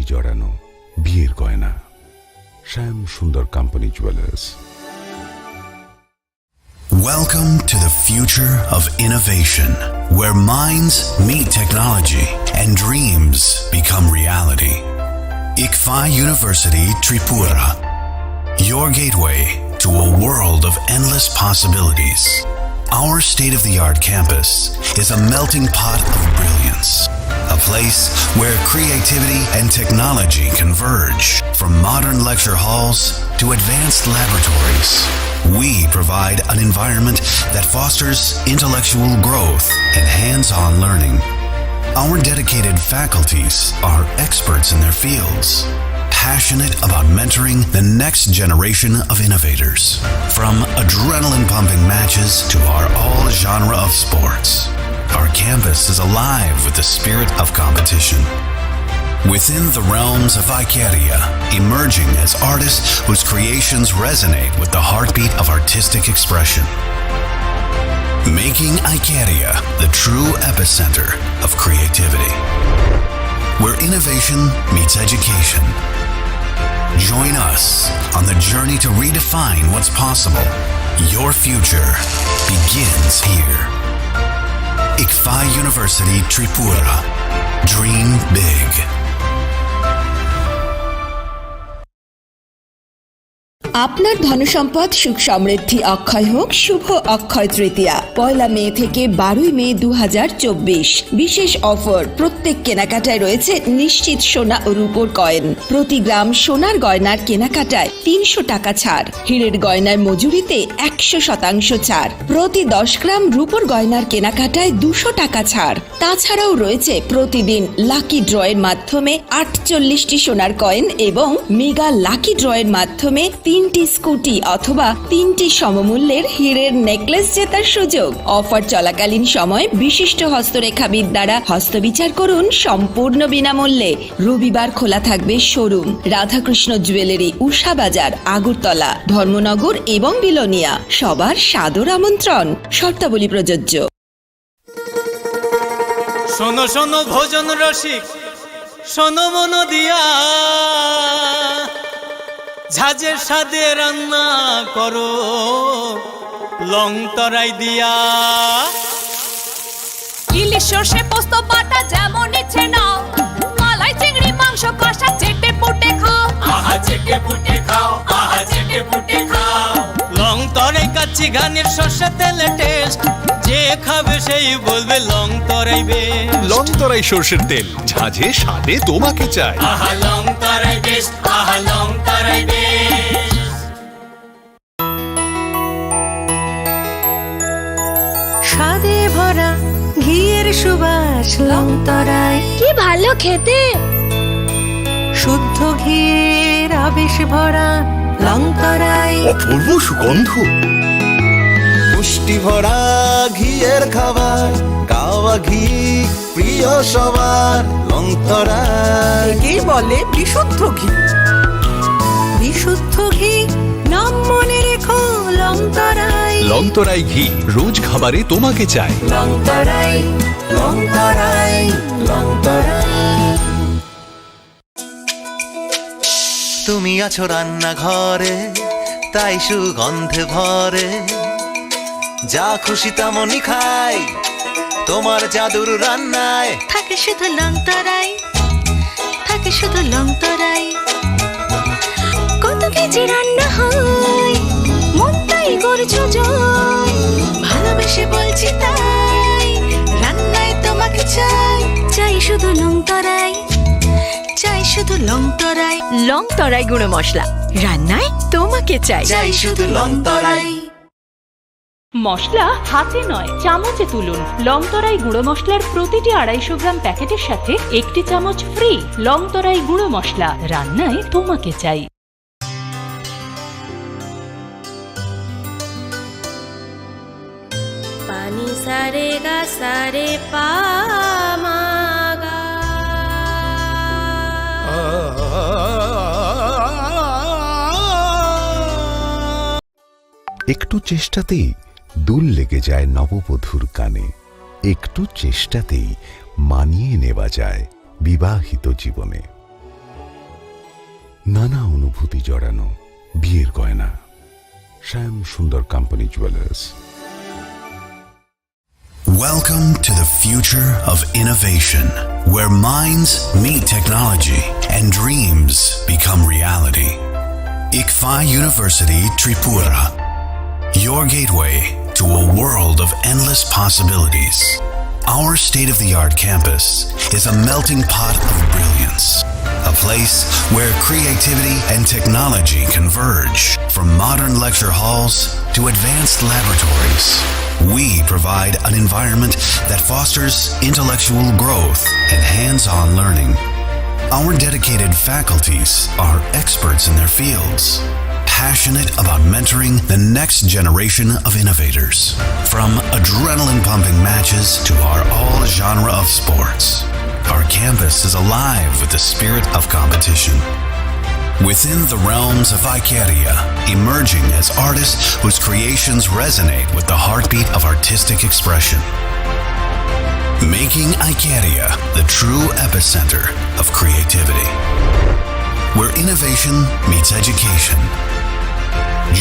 জড়ানো বিয়ের গয়না। শ্যাম সুন্দর company jewellers. Welcome to the future of innovation, where minds meet technology and dreams become reality. ICFI University Tripura, your gateway to a world of endless possibilities. Our state-of-the-art campus is a melting pot of brilliance, a place where creativity and technology converge. From modern lecture halls to advanced laboratories, we provide an environment that fosters intellectual growth and hands-on learning. Our dedicated faculties are experts in their fields, passionate about mentoring the next generation of innovators. From adrenaline-pumping matches to our all-genre of sports, our campus is alive with the spirit of competition. Within the realms of Icaria, emerging as artists whose creations resonate with the heartbeat of artistic expression. Making Icaria the true epicenter of creativity, where innovation meets education. Join us on the journey to redefine what's possible. Your future begins here. ICFI University Tripura. Dream big. আপনার ধনসম্পদ সুখ সমৃদ্ধি অক্ষয় হোক। শুভ অক্ষয় তৃতীয়া 1 মে থেকে 12 মে 2024। বিশেষ offer, প্রত্যেক কেনাকাটায় রয়েছে নিশ্চিত সোনা ও রূপোর কয়েন। প্রতি গ্রাম সোনার গয়নার কেনাকাটায় 300 টাকা ছাড়। হীরের গয়নার মজুরিতে 100% ছাড়। প্রতি 10 গ্রাম রূপোর গয়নার কেনাকাটায় 200 টাকা ছাড়। তাছাড়াও রয়েছে প্রতিদিন লাকি ড্রয়ের মাধ্যমে 48টি সোনার কয়েন এবং মেগা লাকি ড্রয়ের মাধ্যমে 3টি স্কুটি অথবা 3টি সমমূল্যের হীরের নেকলেস জেতার সুযোগ। অফার চলাকালীন সময় বিশিষ্ট হস্তরেখাবিদ দ্বারা হস্তবিচার করুন সম্পূর্ণ বিনামূল্যে। রবিবার খোলা থাকবে শোরুম। রাধাকৃষ্ণ জুয়েলারি, উষা বাজার, আগরতলা, ধর্মনগর এবং বিলোনিয়া। সবার সাদর আমন্ত্রণ। শর্তাবলী প্রযোজ্য। শোনো শোনো ভোজন রসিক, শোনো মন দিয়া, ঝাঁঝের সাদে রান্না করো লং তরাই দিয়া। ইলিশ সর্ষে পোস্ত বাটা যেমন ইচ্ছে নাও, মালাই চিংড়ি মাংস কষা চেটে পুটে খাও। আহা চেটে পুটে খাও, আহা চেটে পুটে খাও। লং তরাই কাচ্চি ঘানির সর্ষে তেলে টেস্ট, যে খাবে সেই বলবে লং তরাই বেশ। লং তরাই সর্ষের তেল, ঝাঁঝে স্বাদে তোমাকে চাই। আহা লং তরাই বেশ, আহা লং তরাই বেশ। স্বাদে ভরা ঘিয়ের সুবাস লং তরাই, কি ভালো খেতে। শুদ্ধ ঘিয়ের আবেশ ভরা লং তরাই, অপূর্ব সুগন্ধ। পুষ্টি ভরা ঘিয়ের খাবার, গাওয়া ঘি প্রিয় সবার লং তরাই। একেই বলে বিশুদ্ধ ঘি। বিশুদ্ধ ঘি নাম মনে রেখো লং তরাই। লং তরাই ঘি রোজ খাবারে তোমাকে চাই। লং তরাই, লং তরাই, লং তরাই। তুমি আছো রান্নাঘরে, তাই সুগন্ধে ভরে, যা খুশি তেমনই খাই তোমার জাদুর রান্নায়। থাকে শুধু লং তরাই, থাকে শুধু লং তরাই। কত কেজি রান্না হয়, মন তাই করছো জয়। ভালোবেসে বলছি তাই, রান্নায় তোমাকে চাই। চাই শুধু লং তরাই, চাই শুধু লং তরাই। লং তরাই গুঁড়ো মশলা, রান্নায় তোমাকে চাই। চাই শুধু লং তরাই। মশলা হাতে নয় চামচে তুলুন। লংতরাই গুঁড়ো মশলার প্রতিটি 250 গ্রাম প্যাকেটের সাথে 1টি চামচ ফ্রি। লংতরাই গুঁড়ো মশলা, রান্নায় তোমাকে চাই। পানি সারে গা সারে পা মা গা। একটু চেষ্টাতেই দুল লেগে যায় নববধূর কানে। একটু চেষ্টাতেই মানিয়ে নেওয়া যায় বিবাহিত জীবনে। নানা অনুভূতি জড়ানো বিয়ের গয়না শ্যাম সুন্দর company jewellers. Welcome to the future of innovation, where minds meet technology and dreams become reality. ICFI University Tripura, your gateway to a world of endless possibilities. Our state-of-the-art campus is a melting pot of brilliance, a place where creativity and technology converge. From modern lecture halls to advanced laboratories, we provide an environment that fosters intellectual growth and hands-on learning. Our dedicated faculties are experts in their fields, passionate about mentoring the next generation of innovators. From adrenaline-pumping matches to our all-genre of sports, our campus is alive with the spirit of competition. Within the realms of Ikeria, emerging as artists whose creations resonate with the heartbeat of artistic expression. Making Ikeria the true epicenter of creativity, where innovation meets education.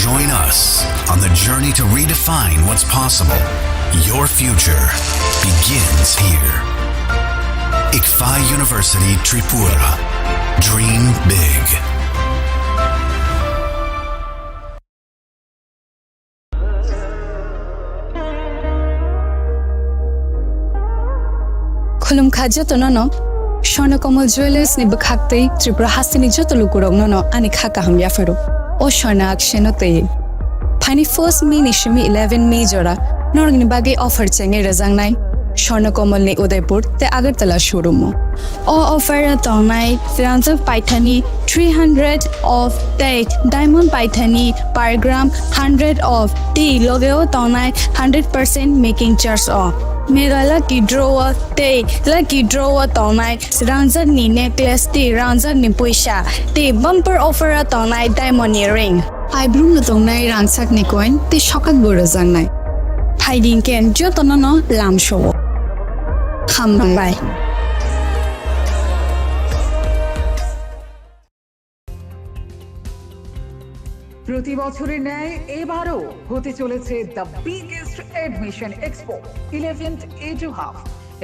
Join us on the journey to redefine what's possible. Your future begins here. ICFI University Tripura. Dream big. Khulum khaja to no Shornakomal Jewelers ni bakhakte Tripura hasini jotolu kurong no ani khaka hamya fero o shorna akshenote Pani first May ni shimi 11 May jora norgni bagi offer chenge razang nai Shornakomal ni Udaipur te Agartala showroom mo o offer tonai Firanza Paithani 300 of date diamond Paithani per gram 100 of tea logeo tonai 100% making charge off Mega lucky drawer day, lucky drawer tonai, Ranza ni necklace day, Ranza ni puisha, day bumper offer a tonai diamond earring. I bloom the tonai ransak ni coin, the shocked burazang night. Hiding can jotono lamb show. Come by. প্রতি বছরের ন্যায় এবারও হতে চলেছে the biggest admission expo 11th edu hub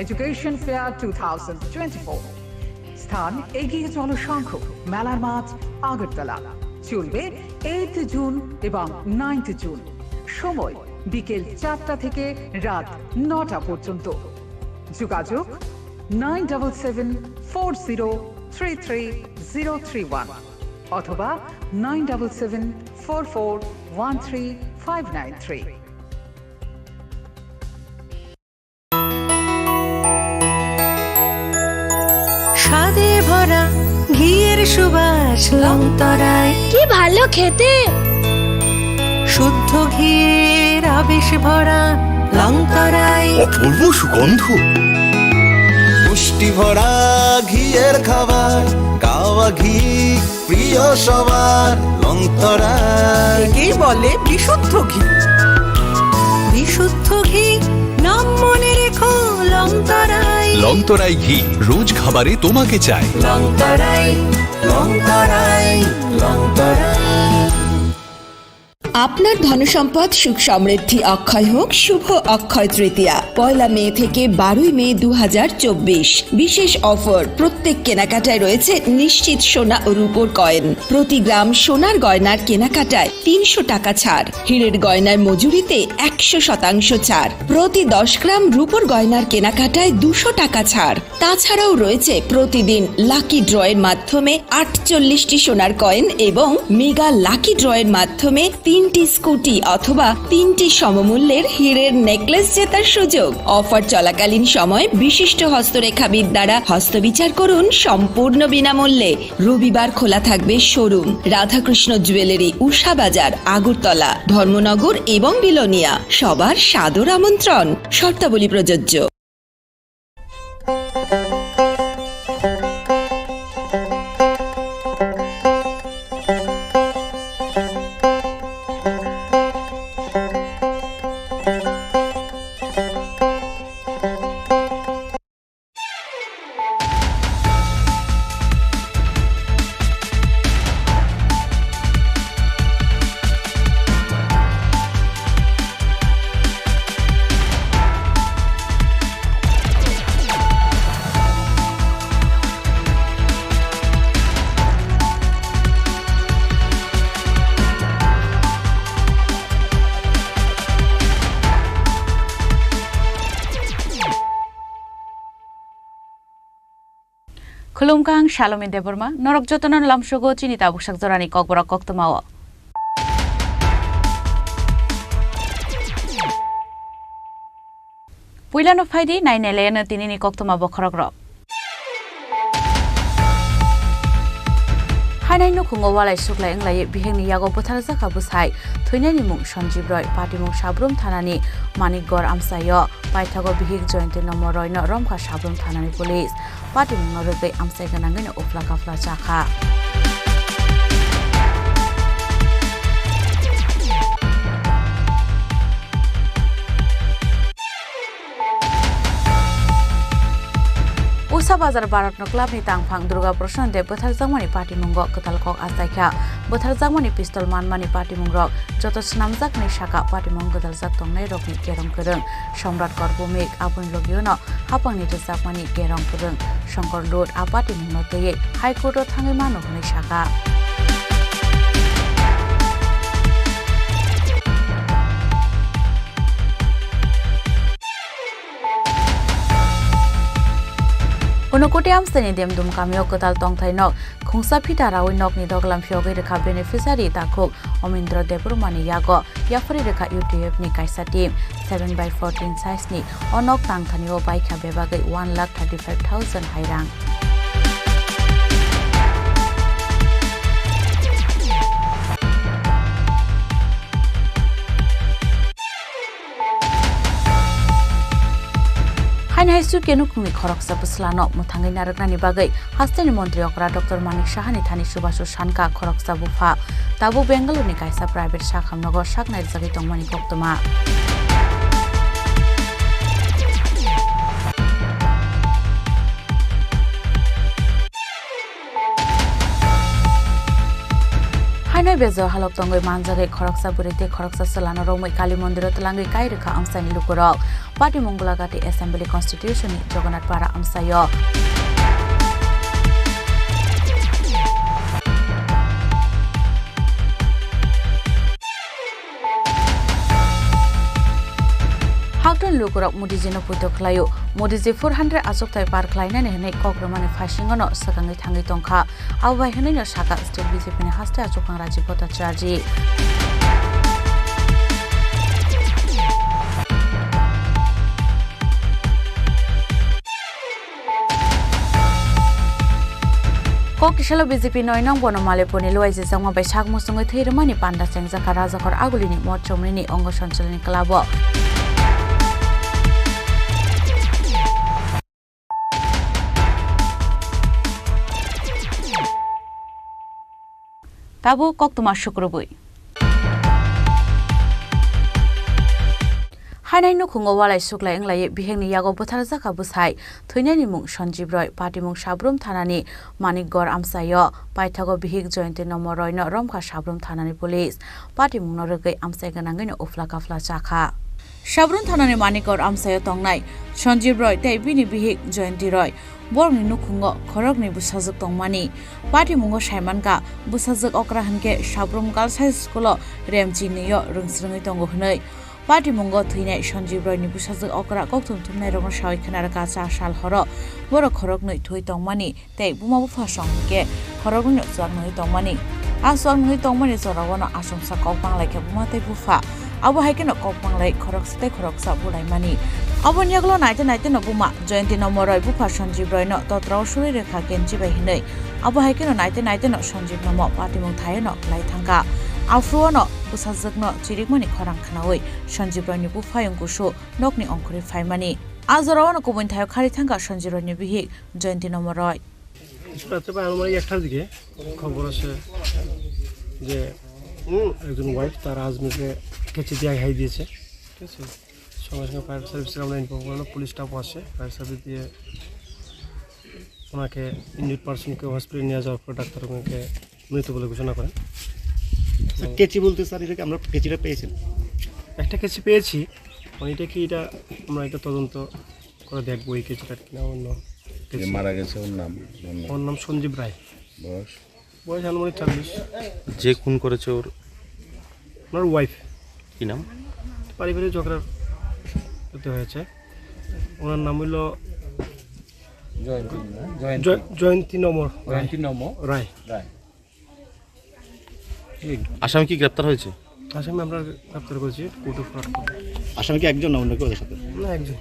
education fair 2024 স্থান এগিয়ে চলো শঙ্খ মেলার মাঠ আগরতলা চলবে 8th জুন এবং 9th জুন সময় বিকেল 4টা থেকে রাত 9টা পর্যন্ত যোগাযোগ 9774033031 অথবা 9774413593 স্বাদে ভরা ঘিয়ের সুবাস লংতরায় কি ভালো খেতে শুদ্ধ ঘিয়ের আবেশ ভরা লংতরায় অপূর্ব সুগন্ধ, পুষ্টি ভরা ঘিয়ের খাবার গাওয়া ঘি প্রিয় সবার লংতরায় কে বলে বিশুদ্ধ ঘি বিশুদ্ধ ঘি নাম মনে রেখো লংতরায় লংতরাই ঘি রোজ খাবারে তোমাকে চাই। লংতরায় লংতরায় লংতরায়। আপনার ধনসম্পদ সুখ সমৃদ্ধি অক্ষয় হোক শুভ অক্ষয় তৃতীয়া 1 মে থেকে 12 মে 2024 বিশেষ অফার প্রত্যেক কেনাকাটায় রয়েছে নিশ্চিত সোনা ও রূপোর কয়েন প্রতি গ্রাম সোনার গয়নার কেনাকাটায় 300 টাকা ছাড় হীরের গয়নার মজুরিতে 100% ছাড় প্রতি 10 গ্রাম রূপোর গয়নার কেনাকাটায় 200 টাকা ছাড় তাছাড়াও রয়েছে প্রতিদিন লাকি ড্রয়ের মাধ্যমে 48টি সোনার কয়েন এবং মেগা লাকি ড্রয়ের মাধ্যমে 3টি স্কুটি অথবা 3টি সমমূল্যের হীরের নেকলেস জেতার সুযোগ অফার চলাকালীন সময় বিশিষ্ট হস্তরেখাবিদ দ্বারা হস্তবিচার করুন সম্পূর্ণ বিনামূল্যে রবিবার খোলা থাকবে শোরুম রাধাকৃষ্ণ জুয়েলারি উষা বাজার আগরতলা ধর্মনগর এবং বিলোনিয়া সবার সাদর আমন্ত্রণ শর্তাবলী প্রযোজ্য Khulumkang Shalom Deborma, Norok Jotonan Lamshogo Chinita Bushak Zorani Kokbora Koktomawa. Puilano Faidi, 9 Elena Tinini Koktoma Bokorogro. Hanai no Kungo Wala Sukla Englay, Biheni Yago Botarza Kabusai, Twinani Mung Shonjibroi, Patimung Shabrum Tanani, Manigor Amsayo, Paitago Bihik joined in Nomoroi, not Romka Shabrum Tanani Police, Patimung Norbe Amseganangin Oflakafla Chaka. Usa Bazar Barat no club ni tangphang Durga Prashan de Bothar Jangmani party mungo ketal kok asaikha Bothar Jangmani pistol manmani party mungrok joto snamjak ni shaka party mung ketal jak tongnai rok ni kerong kereng Samrat Korbumik apun logiono hapang ni jakmani kerong kereng Shankar Lord a party mungno teye High Court o thangai mano ni shaka Unokote amstani dem dum kamyo kotal tongthai nok khungsa phita rawi nok ni doglam phyoge rekha beneficiary takuk Omindra Debrumani yago yafari rekha UTF ni kaisa team 7/14 size ni onok tangthani o baikha bebagai 1,35,000 hairang Hai su kenu kumi khorok sa buslano muthangai naraknani bagai hastani mantri okra Dr. Manik Shahani thani subashu shanka khorok sa bufa tabu Bengaluru ni kaisa private shakham nagar shaknai jagi tongmani koktoma Hanoi bezo halok tongoi manjage khoroksa burite khoroksa salana romoi kali mandir tlangai kai rekha amsani lukurok party mongolagati assembly constitution ni Jagannath para amsayo Hakton lukurok modijino puto khlayo modiji 400 azok tai par khlaina ne hne kokramani fashingono sakangai thangai tongkha awbai hne no saka state BJP ne haste achokang raji Bhattacharya Kokishalo BJP noinang bonomale poni loise jangma bai sak musungoi theirmani panda sengjaka rajakor agulini mot chomrini ongo sanchalani klabo Tabu koktuma shukrubui Hanai no khungo walai sukla englai bihengni yago Bothar jaka busai Thuinani mung Sanjibroi party mung Shabrum thanani Manikgor amsayo Paithago bihik jointe nomoroi no Romka Shabrum thanani police party mung norgai amsai ganangai no oflakafla chakha Shabrum thanani Manikgor amsayo tongnai Sanjibroi tei bini bihik jointi roi Borni nukhungo khorokni busajak tongmani party mungo saimanka busajak okra hanke Shabrum Girls High School remchi niyo rungsrungai tongo hnai party mungo thuinai Sanjibroi ni busajak okra kokthum thumnai rong shawai khanara ka cha sal horo boro khoroknoi thui tongmani tei bumabu phasong ke khorokni chwarnoi tongmani aswangnoi tongmani chorawano asumsa kokpang laike bumatei bufa abo haikeno kokpanglai khoroksa khoroksa bulaimani abon yaglo naite no buma jointi nomoroi bufa Sanjibroi no totrao suri rekha kenchi bai hinai abo haikeno naite no Sanjib nomo party mung thaye no lai thangka afruo no busajak no chirikmani khorang khanawoi Sanjibroi ni bufa yongkusu nokni ongkhuri phaimani azorao no kubun thayo khari thangka Sanjibroi ni bihi jointi nomoroi রাতে প্রায় আমার 1টার দিকে খবর আছে যে একজন wife তার হাজবেন্ডকে কেচি দিয়ে হাই দিয়েছে ঠিক আছে সঙ্গে সঙ্গে ফায়ার সার্ভিসের আমরা ইনফর্ম করলাম পুলিশ স্টাফ আসে ফায়ার সার্ভিস দিয়ে ওনাকে ইনজুর্ড পার্সনকে হসপিটালে নিয়ে যাওয়ার পর ডাক্তার ওনাকে মৃত বলে ঘোষণা করেন কেচি বলতে স্যার এটাকে আমরা কেচিটা পেয়েছেন একটা কেচি পেয়েছি এটা কি এটা আমরা এটা তদন্ত করে দেখবো এই কেচিটা কিনা অন্য মারা গেছে ওর নাম সঞ্জীব রায় বয়স আনুমানিক 40 যে খুন করেছে ওনার ওয়াইফ কি নাম পারিবারিক ঝগড়ার হতে হয়েছে ওনার নাম হলো জয়ন্তী নমর রায়। আসামি কি গ্রেপ্তার হয়েছে? আসামি আমরা গ্রেপ্তার করেছি কোর্টে ফরওয়ার্ড করে। আসামি কি একজন না অন্য কেউ ওদের সাথে? না, একজন।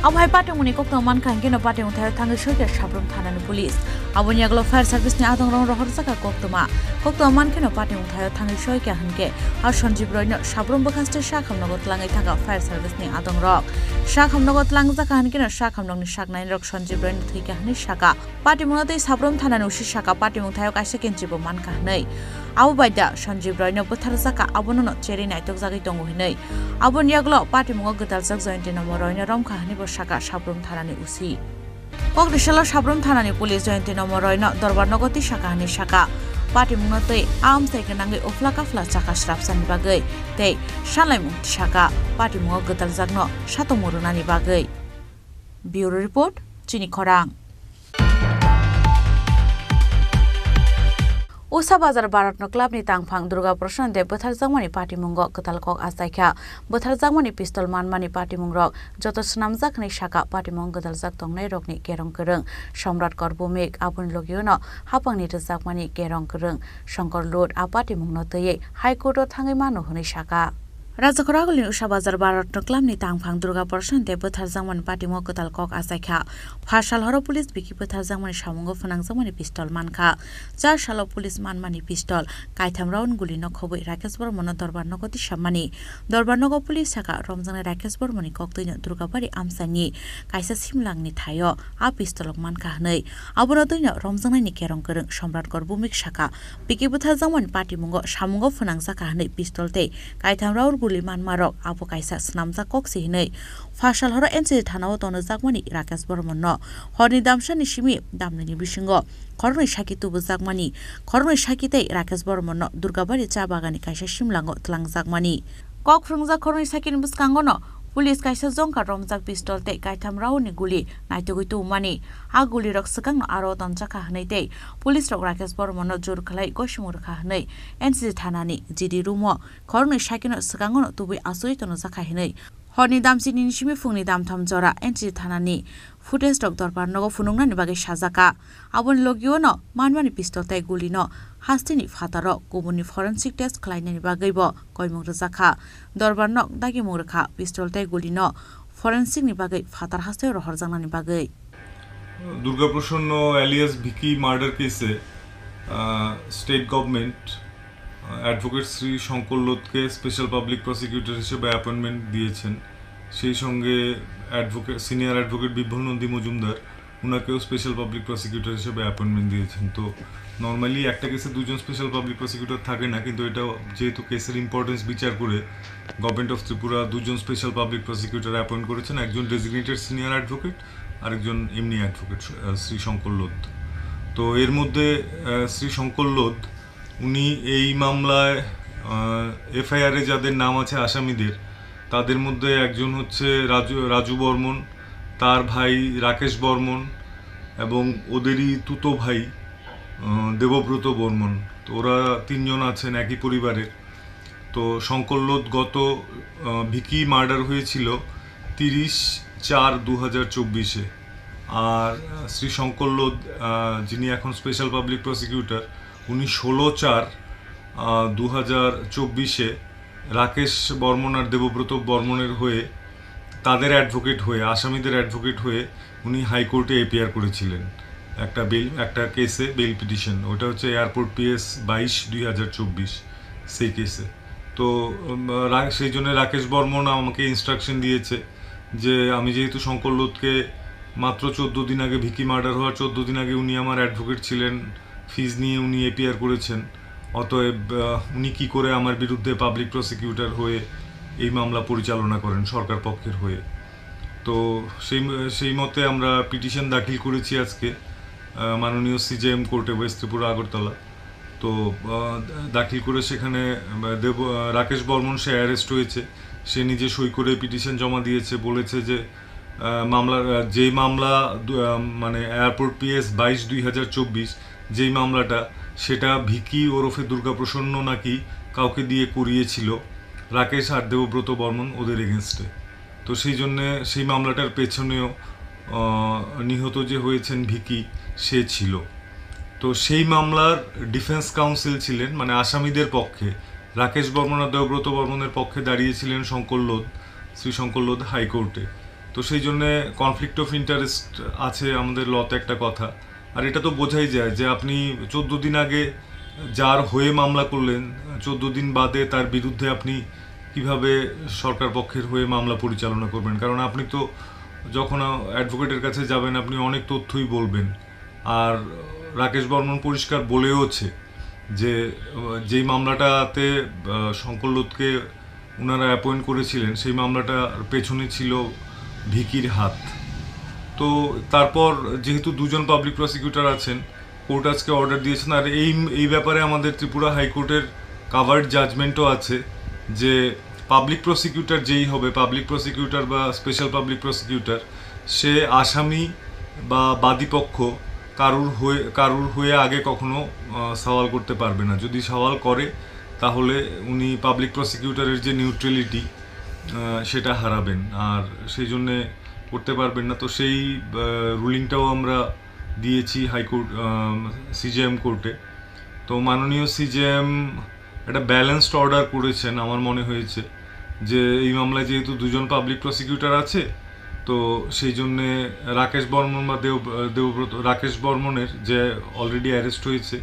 Abhai patimuni kokto man kan keno patimung thai thang shoike sabrum thanani police aboni aglo fire service ni adong rong rohor jaka kokto man keno patimung thai thang shoike hanke ar Sanjeev Roy no sabrum bokhaste sakhamnogot langai thaka fire service ni adong rok sakhamnogot lang jaka hanke no sakhamnog ni saknai rok Sanjeev Roy ni thika hani saka patimung tei sabrum thanani usi saka patimung thai kaisa kenjibo man ka nei abu baida Sanjeev Roy no bothar jaka abono no cheri naitok jagai tongo hinai aboni aglo patimung gotal jak jointi no Roy no rom kahani saka sabrum thanani usi Kogdishalo sabrum thanani police jointi no Roy no dorbar nogoti saka hani saka patimung no tei am saike nangai ofla kafla chaka srapsani bagai tei shalai mung saka patimung gotal jak no satomurunani bagai Bureau report Chini Khorang Usa Bazar Baratno Club ni tangphang Durga Prashan de bothar jangmani patimung gotal kok asaikha bothar jangmani pistol manmani patimung rok joto snamjak ni saka patimung gotal jak tongnai rokni kerong kereng Samrat Kor Bhumik abun logiono hapangni rjakmani kerong kereng Shankar Lord apatimung no tei High Court o thangai mano huni saka Rajakhoragulni Usa Bazar Baratno Club ni tangphang Durga Prashan de bothar jangmani patimung gotal kok asaikha Phasal horo police biki bothar jangmani samungo phanangjamani pistol mankha 4 salo police manmani pistol kaitham round guli no khoboi Rakesh Bormon dorbar nogoti sammani dorbar nogo police saka romjang Rakesh Bormoni koktoino Durgabari amsani kaisa simlangni thayo a pistol mankha hnei abono toino romjang ni kerong kereng Samrat Kor Bhumik saka biki bothar jangmani patimung samungo phanangjaka hnei pistol tei kaitham round guli manmarok abo kaisa snamjak koksi hnei Phasal horo NC thanao tono jakmani Rakesh Bormon no horni damsani simi damnani bisingo Khornoi Saki tubu jakmani Khornoi Saki tei Rakesh Bormon no Durgabari cha bagani kaisa simlango tlang jakmani kok frungja Khornoi Saki ni buskango no police kaisa jongka romjak pistol tei kaitham rauni guli naitogoi tumani a guli rok sakang aro tonjaka hnei tei police rok Rakesh Bormon no jor khlai gosimur kha hnei NC thanani GD rumo Khornoi Saki no sakango no tubui asoi tono jaka hnei Horni damsini nisimi fungni damtham jora NC thanani footage rok dorbar nogo funungnani bage sajaka abon logio no manmani pistol tai guli no hastini fataro kubuni forensic test khlainani bagaibo koimung rajaka dorbar nok dagi murkha pistol tai guli no forensic ni bagai fatar haste rohor janani bagai Durga Prashanno alias Vicky murder case state government advocate Shri Shankar লোধকে special public prosecutor হিসেবে appointment দিয়েছেন সেই সঙ্গে senior advocate বিভ্রল নন্দী মজুমদার উনাকেও special public prosecutor হিসেবে appointment দিয়েছেন তো নর্মালি একটা কেসে দুজন স্পেশাল পাবলিক প্রসিকিউটর থাকে না কিন্তু এটা যেহেতু কেসের ইম্পর্টেন্স বিচার করে গভর্নমেন্ট অফ ত্রিপুরা দুজন স্পেশাল পাবলিক প্রসিকিউটর অ্যাপয়েন্ট করেছেন একজন ডেজিগনেটেড সিনিয়র অ্যাডভোকেট আরেকজন এমনি অ্যাডভোকেট শ্রী শঙ্কর লোধ তো এর মধ্যে শ্রী শঙ্কর লোধ উনি এই মামলায় এফআইআরে যাদের নাম আছে আসামিদের তাদের মধ্যে একজন হচ্ছে রাজু বর্মন তার ভাই রাকেশ বর্মন এবং ওদেরই তুতো ভাই দেবব্রত বর্মন তো ওরা তিনজন আছেন একই পরিবারের তো শঙ্কর লোধ গত ভিকি মার্ডার হয়েছিল 30/4/2024 আর শ্রী শঙ্কর লোধ যিনি এখন স্পেশাল পাবলিক প্রসিকিউটর উনি 16/4/2024 রাকেশ বর্মন আর দেবব্রত বর্মনের হয়ে তাদের অ্যাডভোকেট হয়ে আসামিদের অ্যাডভোকেট হয়ে উনি হাইকোর্টে এপিয়ার করেছিলেন একটা কেসে বেল পিটিশন ওটা হচ্ছে এয়ারপোর্ট PS 22/2024 সেই কেসে তো সেই জন্য রাকেশ বর্মন আমাকে ইনস্ট্রাকশন দিয়েছে যে আমি যেহেতু শঙ্কর লোধকে মাত্র 14 দিন আগে ভিকি মার্ডার হওয়ার 14 দিন আগে উনি আমার অ্যাডভোকেট ছিলেন ফিজ নিয়ে উনি এপিআর করেছেন অতএব উনি কি করে আমার বিরুদ্ধে পাবলিক প্রসিকিউটর হয়ে এই মামলা পরিচালনা করেন সরকার পক্ষের হয়ে তো সেই মতে আমরা পিটিশন দাখিল করেছি আজকে মাননীয় সিজেএম কোর্টে ওয়েস্ট ত্রিপুরা আগরতলা তো দাখিল করে সেখানে রাকেশ বর্মন সে অ্যারেস্ট হয়েছে সে নিজে সই করে পিটিশন জমা দিয়েছে বলেছে যে যেই মামলা মানে এয়ারপোর্ট PS 22/2024 যেই মামলাটা সেটা ভিকি ওরফে দুর্গা প্রসন্ন নাকি কাউকে দিয়ে করিয়েছিল রাকেশ আর দেবব্রত বর্মন ওদের এগেনস্টে তো সেই জন্যে সেই মামলাটার পেছনেও নিহত যে হয়েছেন ভিকি সে ছিল। তো সেই মামলার ডিফেন্স কাউন্সিল ছিলেন, মানে আসামিদের পক্ষে রাকেশ বর্মন আর দেবব্রত বর্মনের পক্ষে দাঁড়িয়েছিলেন শঙ্কর লোধ, শ্রী শঙ্কর লোধ হাইকোর্টে। তো সেই জন্যে কনফ্লিক্ট অফ ইন্টারেস্ট আছে আমাদের লতে একটা কথা। আর এটা তো বোঝাই যায় যে আপনি 14 দিন আগে যার হয়ে মামলা করলেন, 14 দিন বাদে তার বিরুদ্ধে আপনি কিভাবে সরকার পক্ষের হয়ে মামলা পরিচালনা করবেন। কারণ আপনি তো যখন অ্যাডভোকেটের কাছে যাবেন আপনি অনেক তথ্যই বলবেন। আর রাকেশ বর্মন পরিষ্কার বলেওছে যে যেই মামলাটাতে শঙ্কর লোধকে ওনারা অ্যাপয়েন্ট করেছিলেন সেই মামলাটার পেছনে ছিল ভিকির হাত। তো তারপর যেহেতু দুজন পাবলিক প্রসিকিউটর আছেন, কোর্ট আজকে অর্ডার দিয়েছেন। আর এই ব্যাপারে আমাদের ত্রিপুরা হাইকোর্টের কাভার্ড জাজমেন্টও আছে যে পাবলিক প্রসিকিউটর যেই হবে, পাবলিক প্রসিকিউটর বা স্পেশাল পাবলিক প্রসিকিউটর, সে আসামি বা বাদীপক্ষ কারুর হয়ে আগে কখনো সওয়াল করতে পারবে না। যদি সওয়াল করে তাহলে উনি পাবলিক প্রসিকিউটরের যে নিউট্রালিটি সেটা হারাবেন, আর সেই জন্যে করতে পারবেন না। তো সেই রুলিংটাও আমরা দিয়েছি হাইকোর্ট সিজেএম কোর্টে। তো মাননীয় সিজেএম একটা ব্যালেন্সড অর্ডার করেছেন। আমার মনে হয়েছে যে এই মামলায় যেহেতু দুজন পাবলিক প্রসিকিউটর আছে, তো সেই জন্যে রাকেশ বর্মন বা দেবব্রত, রাকেশ বর্মনের যে অলরেডি অ্যারেস্ট হয়েছে,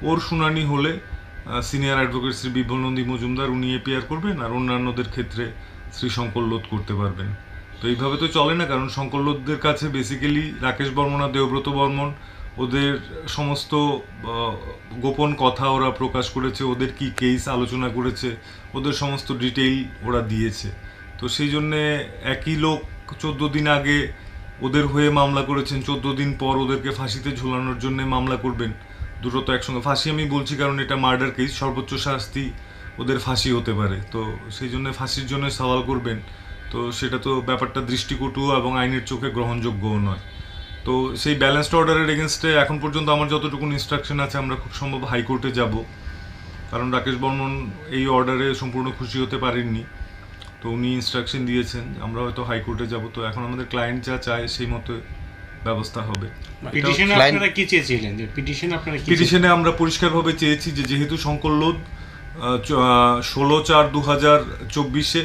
ওর শুনানি হলে সিনিয়র অ্যাডভোকেট শ্রী বিপ্লব নন্দী মজুমদার উনি এপিআর করবেন, আর অন্যান্যদের ক্ষেত্রে শ্রী শঙ্কর লোধ করতে পারবেন। তো এইভাবে তো চলে না, কারণ শঙ্কর লোধদের কাছে বেসিক্যালি রাকেশ বর্মন আর দেবব্রত বর্মন ওদের সমস্ত গোপন কথা ওরা প্রকাশ করেছে, ওদের কি কেস আলোচনা করেছে, ওদের সমস্ত ডিটেইল ওরা দিয়েছে। তো সেই জন্যে একই লোক 14 দিন আগে ওদের হয়ে মামলা করেছেন, 14 দিন পর ওদেরকে ফাঁসিতে ঝোলানোর জন্য মামলা করবেন। দুটো তো একসঙ্গে। ফাঁসি আমি বলছি কারণ এটা মার্ডার কেস, সর্বোচ্চ শাস্তি ওদের ফাঁসি হতে পারে। তো সেই জন্য ফাঁসির জন্য সওয়াল করবেন, তো সেটা তো ব্যাপারটা দৃষ্টিকটু এবং আইনের চোখে গ্রহণযোগ্যও নয়। তো সেই ব্যালেন্সড অর্ডারের এগেনস্টে এখন পর্যন্ত আমার যতটুকু ইনস্ট্রাকশন আছে আমরা খুব সম্ভব হাইকোর্টে যাব, কারণ রাকেশ বর্মন এই অর্ডারে সম্পূর্ণ খুশি হতে পারেননি। তো উনি ইনস্ট্রাকশন দিয়েছেন, আমরা হয়তো হাইকোর্টে যাব। তো এখন আমাদের ক্লায়েন্ট যা চায় সেই মতো ব্যবস্থা হবে। পিটিশনে আমরা পরিষ্কারভাবে চেয়েছি যে যেহেতু শঙ্কর লোধ 16/4/2024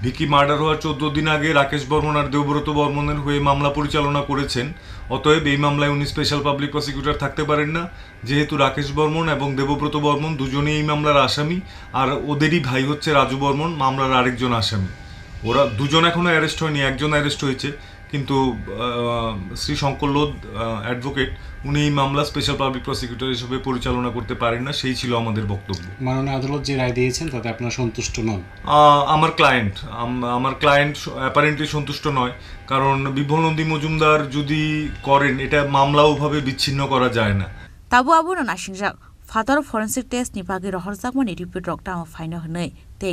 ভিকি মার্ডার হওয়ার 14 দিন আগে রাকেশ বর্মন আর দেবব্রত বর্মনের হয়ে মামলা পরিচালনা করেছেন, অতএব এই মামলায় উনি স্পেশাল পাবলিক প্রসিকিউটর থাকতে পারেন না। যেহেতু রাকেশ বর্মন এবং দেবব্রত বর্মন দুজনেই এই মামলার আসামি, আর ওদেরই ভাই হচ্ছে রাজু বর্মন মামলার আরেকজন আসামি। ওরা দুজন এখনো অ্যারেস্ট হয়নি, একজন অ্যারেস্ট হয়েছে, কিন্তু শ্রী শঙ্কর লোধ অ্যাডভোকেট উনি এই মামলা স্পেশাল পাবলিক প্রসিকিউটর হিসেবে পরিচালনা করতে পারেন না, সেই ছিল আমাদের বক্তব্য। মাননীয় আদালত যে রায় দিয়েছেন তাতে আপনারা সন্তুষ্ট নন? আমার ক্লায়েন্ট অ্যাপারেন্টলি সন্তুষ্ট নয়, কারণ বিপ্লব নন্দী মজুমদার যদি করেন এটা মামলা ওভাবে বিচ্ছিন্ন করা যায় না। তাবু আবু নাসিংজাক ফাদার ফরেন্সিক টেস্ট नि बागै रहरजाकमानि रिपोर्ट रक तामा फाइनो हनै ते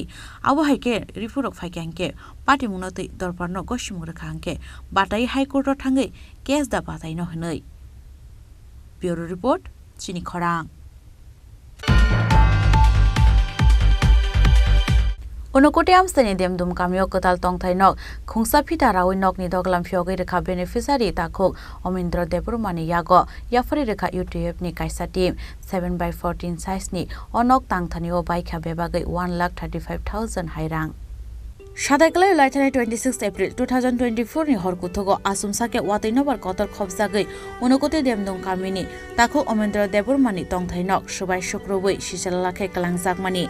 आबो हाइके रिपोर्ट रक फाइके हांके पार्टी मुनतै दरबारनो गसिमु रखा हांके बाटाई हाइकोर्ट थांगै केस दा बाताइनो हनै। ब्यूरो रिपोर्ट चिनी खरां। Unokote amstani dem dum kamyo kotal tongthai nok khungsa phita rawi nok ni doglam phyogai rekha beneficiary takhok Omindra Debrumani yago yafari rekha YouTube ni kaisa team 7/14 size ni onok tangthani o baikha bebagai 1,35,000 hairang Shadaglai Laitane 26 April 2024 ni horkuthogo asumsake watainobar kotor khobjagai unokote demdum kamini takho Omindra Debrumani tongthainok subai sukroboi sisalakhe kalangjakmani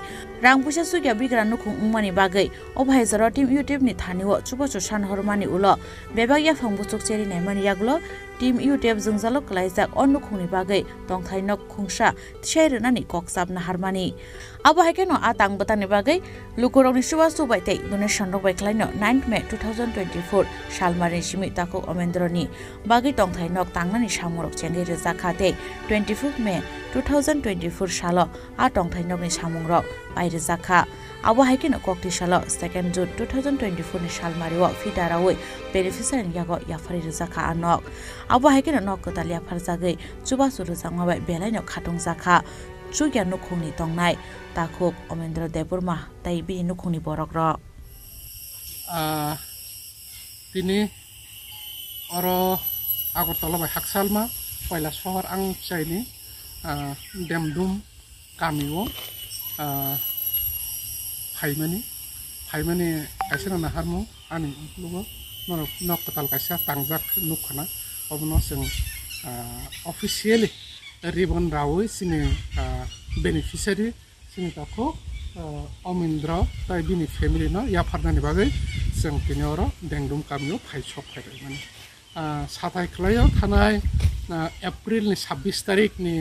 rangpusa sugya bigra nukhung ungmani bagai obhaijaro team YouTube ni thaniwo chubachu sanhormani ulo bebagya phangbuchuk cheri naimani yaglo team YouTube jungjalo klaijak onnukhungni bagai tongthainok khungsa tsairnani koksapna harmani abo haikeno atang batani bagai lukurongni suba subai tei donation rokbai klaino 9 May 2024 salmari simi tako Omendroni bagai tongthainok tangnani samurok chengai rejakhate 24 May 2024 salo a tongthainokni samungrok baire jakha abo haikeno kokti salo 2 June 2024 ni salmariwo fidarawi beneficiary yago yafari rejakha anok abo haikeno nok kotalia farjagai chuba suru jangmabai belaino khatung jakha chugya nukhungni tongnai takhok Omendra Deburma tai bini nukhungni borok rok তিনি अरो Agartala bye हाकसालमा पयला शहर आं चाइनि डेमडुम गामियाव फाइमानि कायसा नाहारमु आनि उनक्लुगो नक कताल कायसा तांजाक नुखना अबनो जों officially ribbon रावै सिनि बेनिफिसियारि सिनि ताखौ अमिन्द्र ताइ बिनि फेमिलि न याफारनानि बागै जों दिनै अरो डेंडुम गामियाव फाइसक फायबाय माने साथाय खलायाव थानाय एप्रिलनि 26 तारिखनि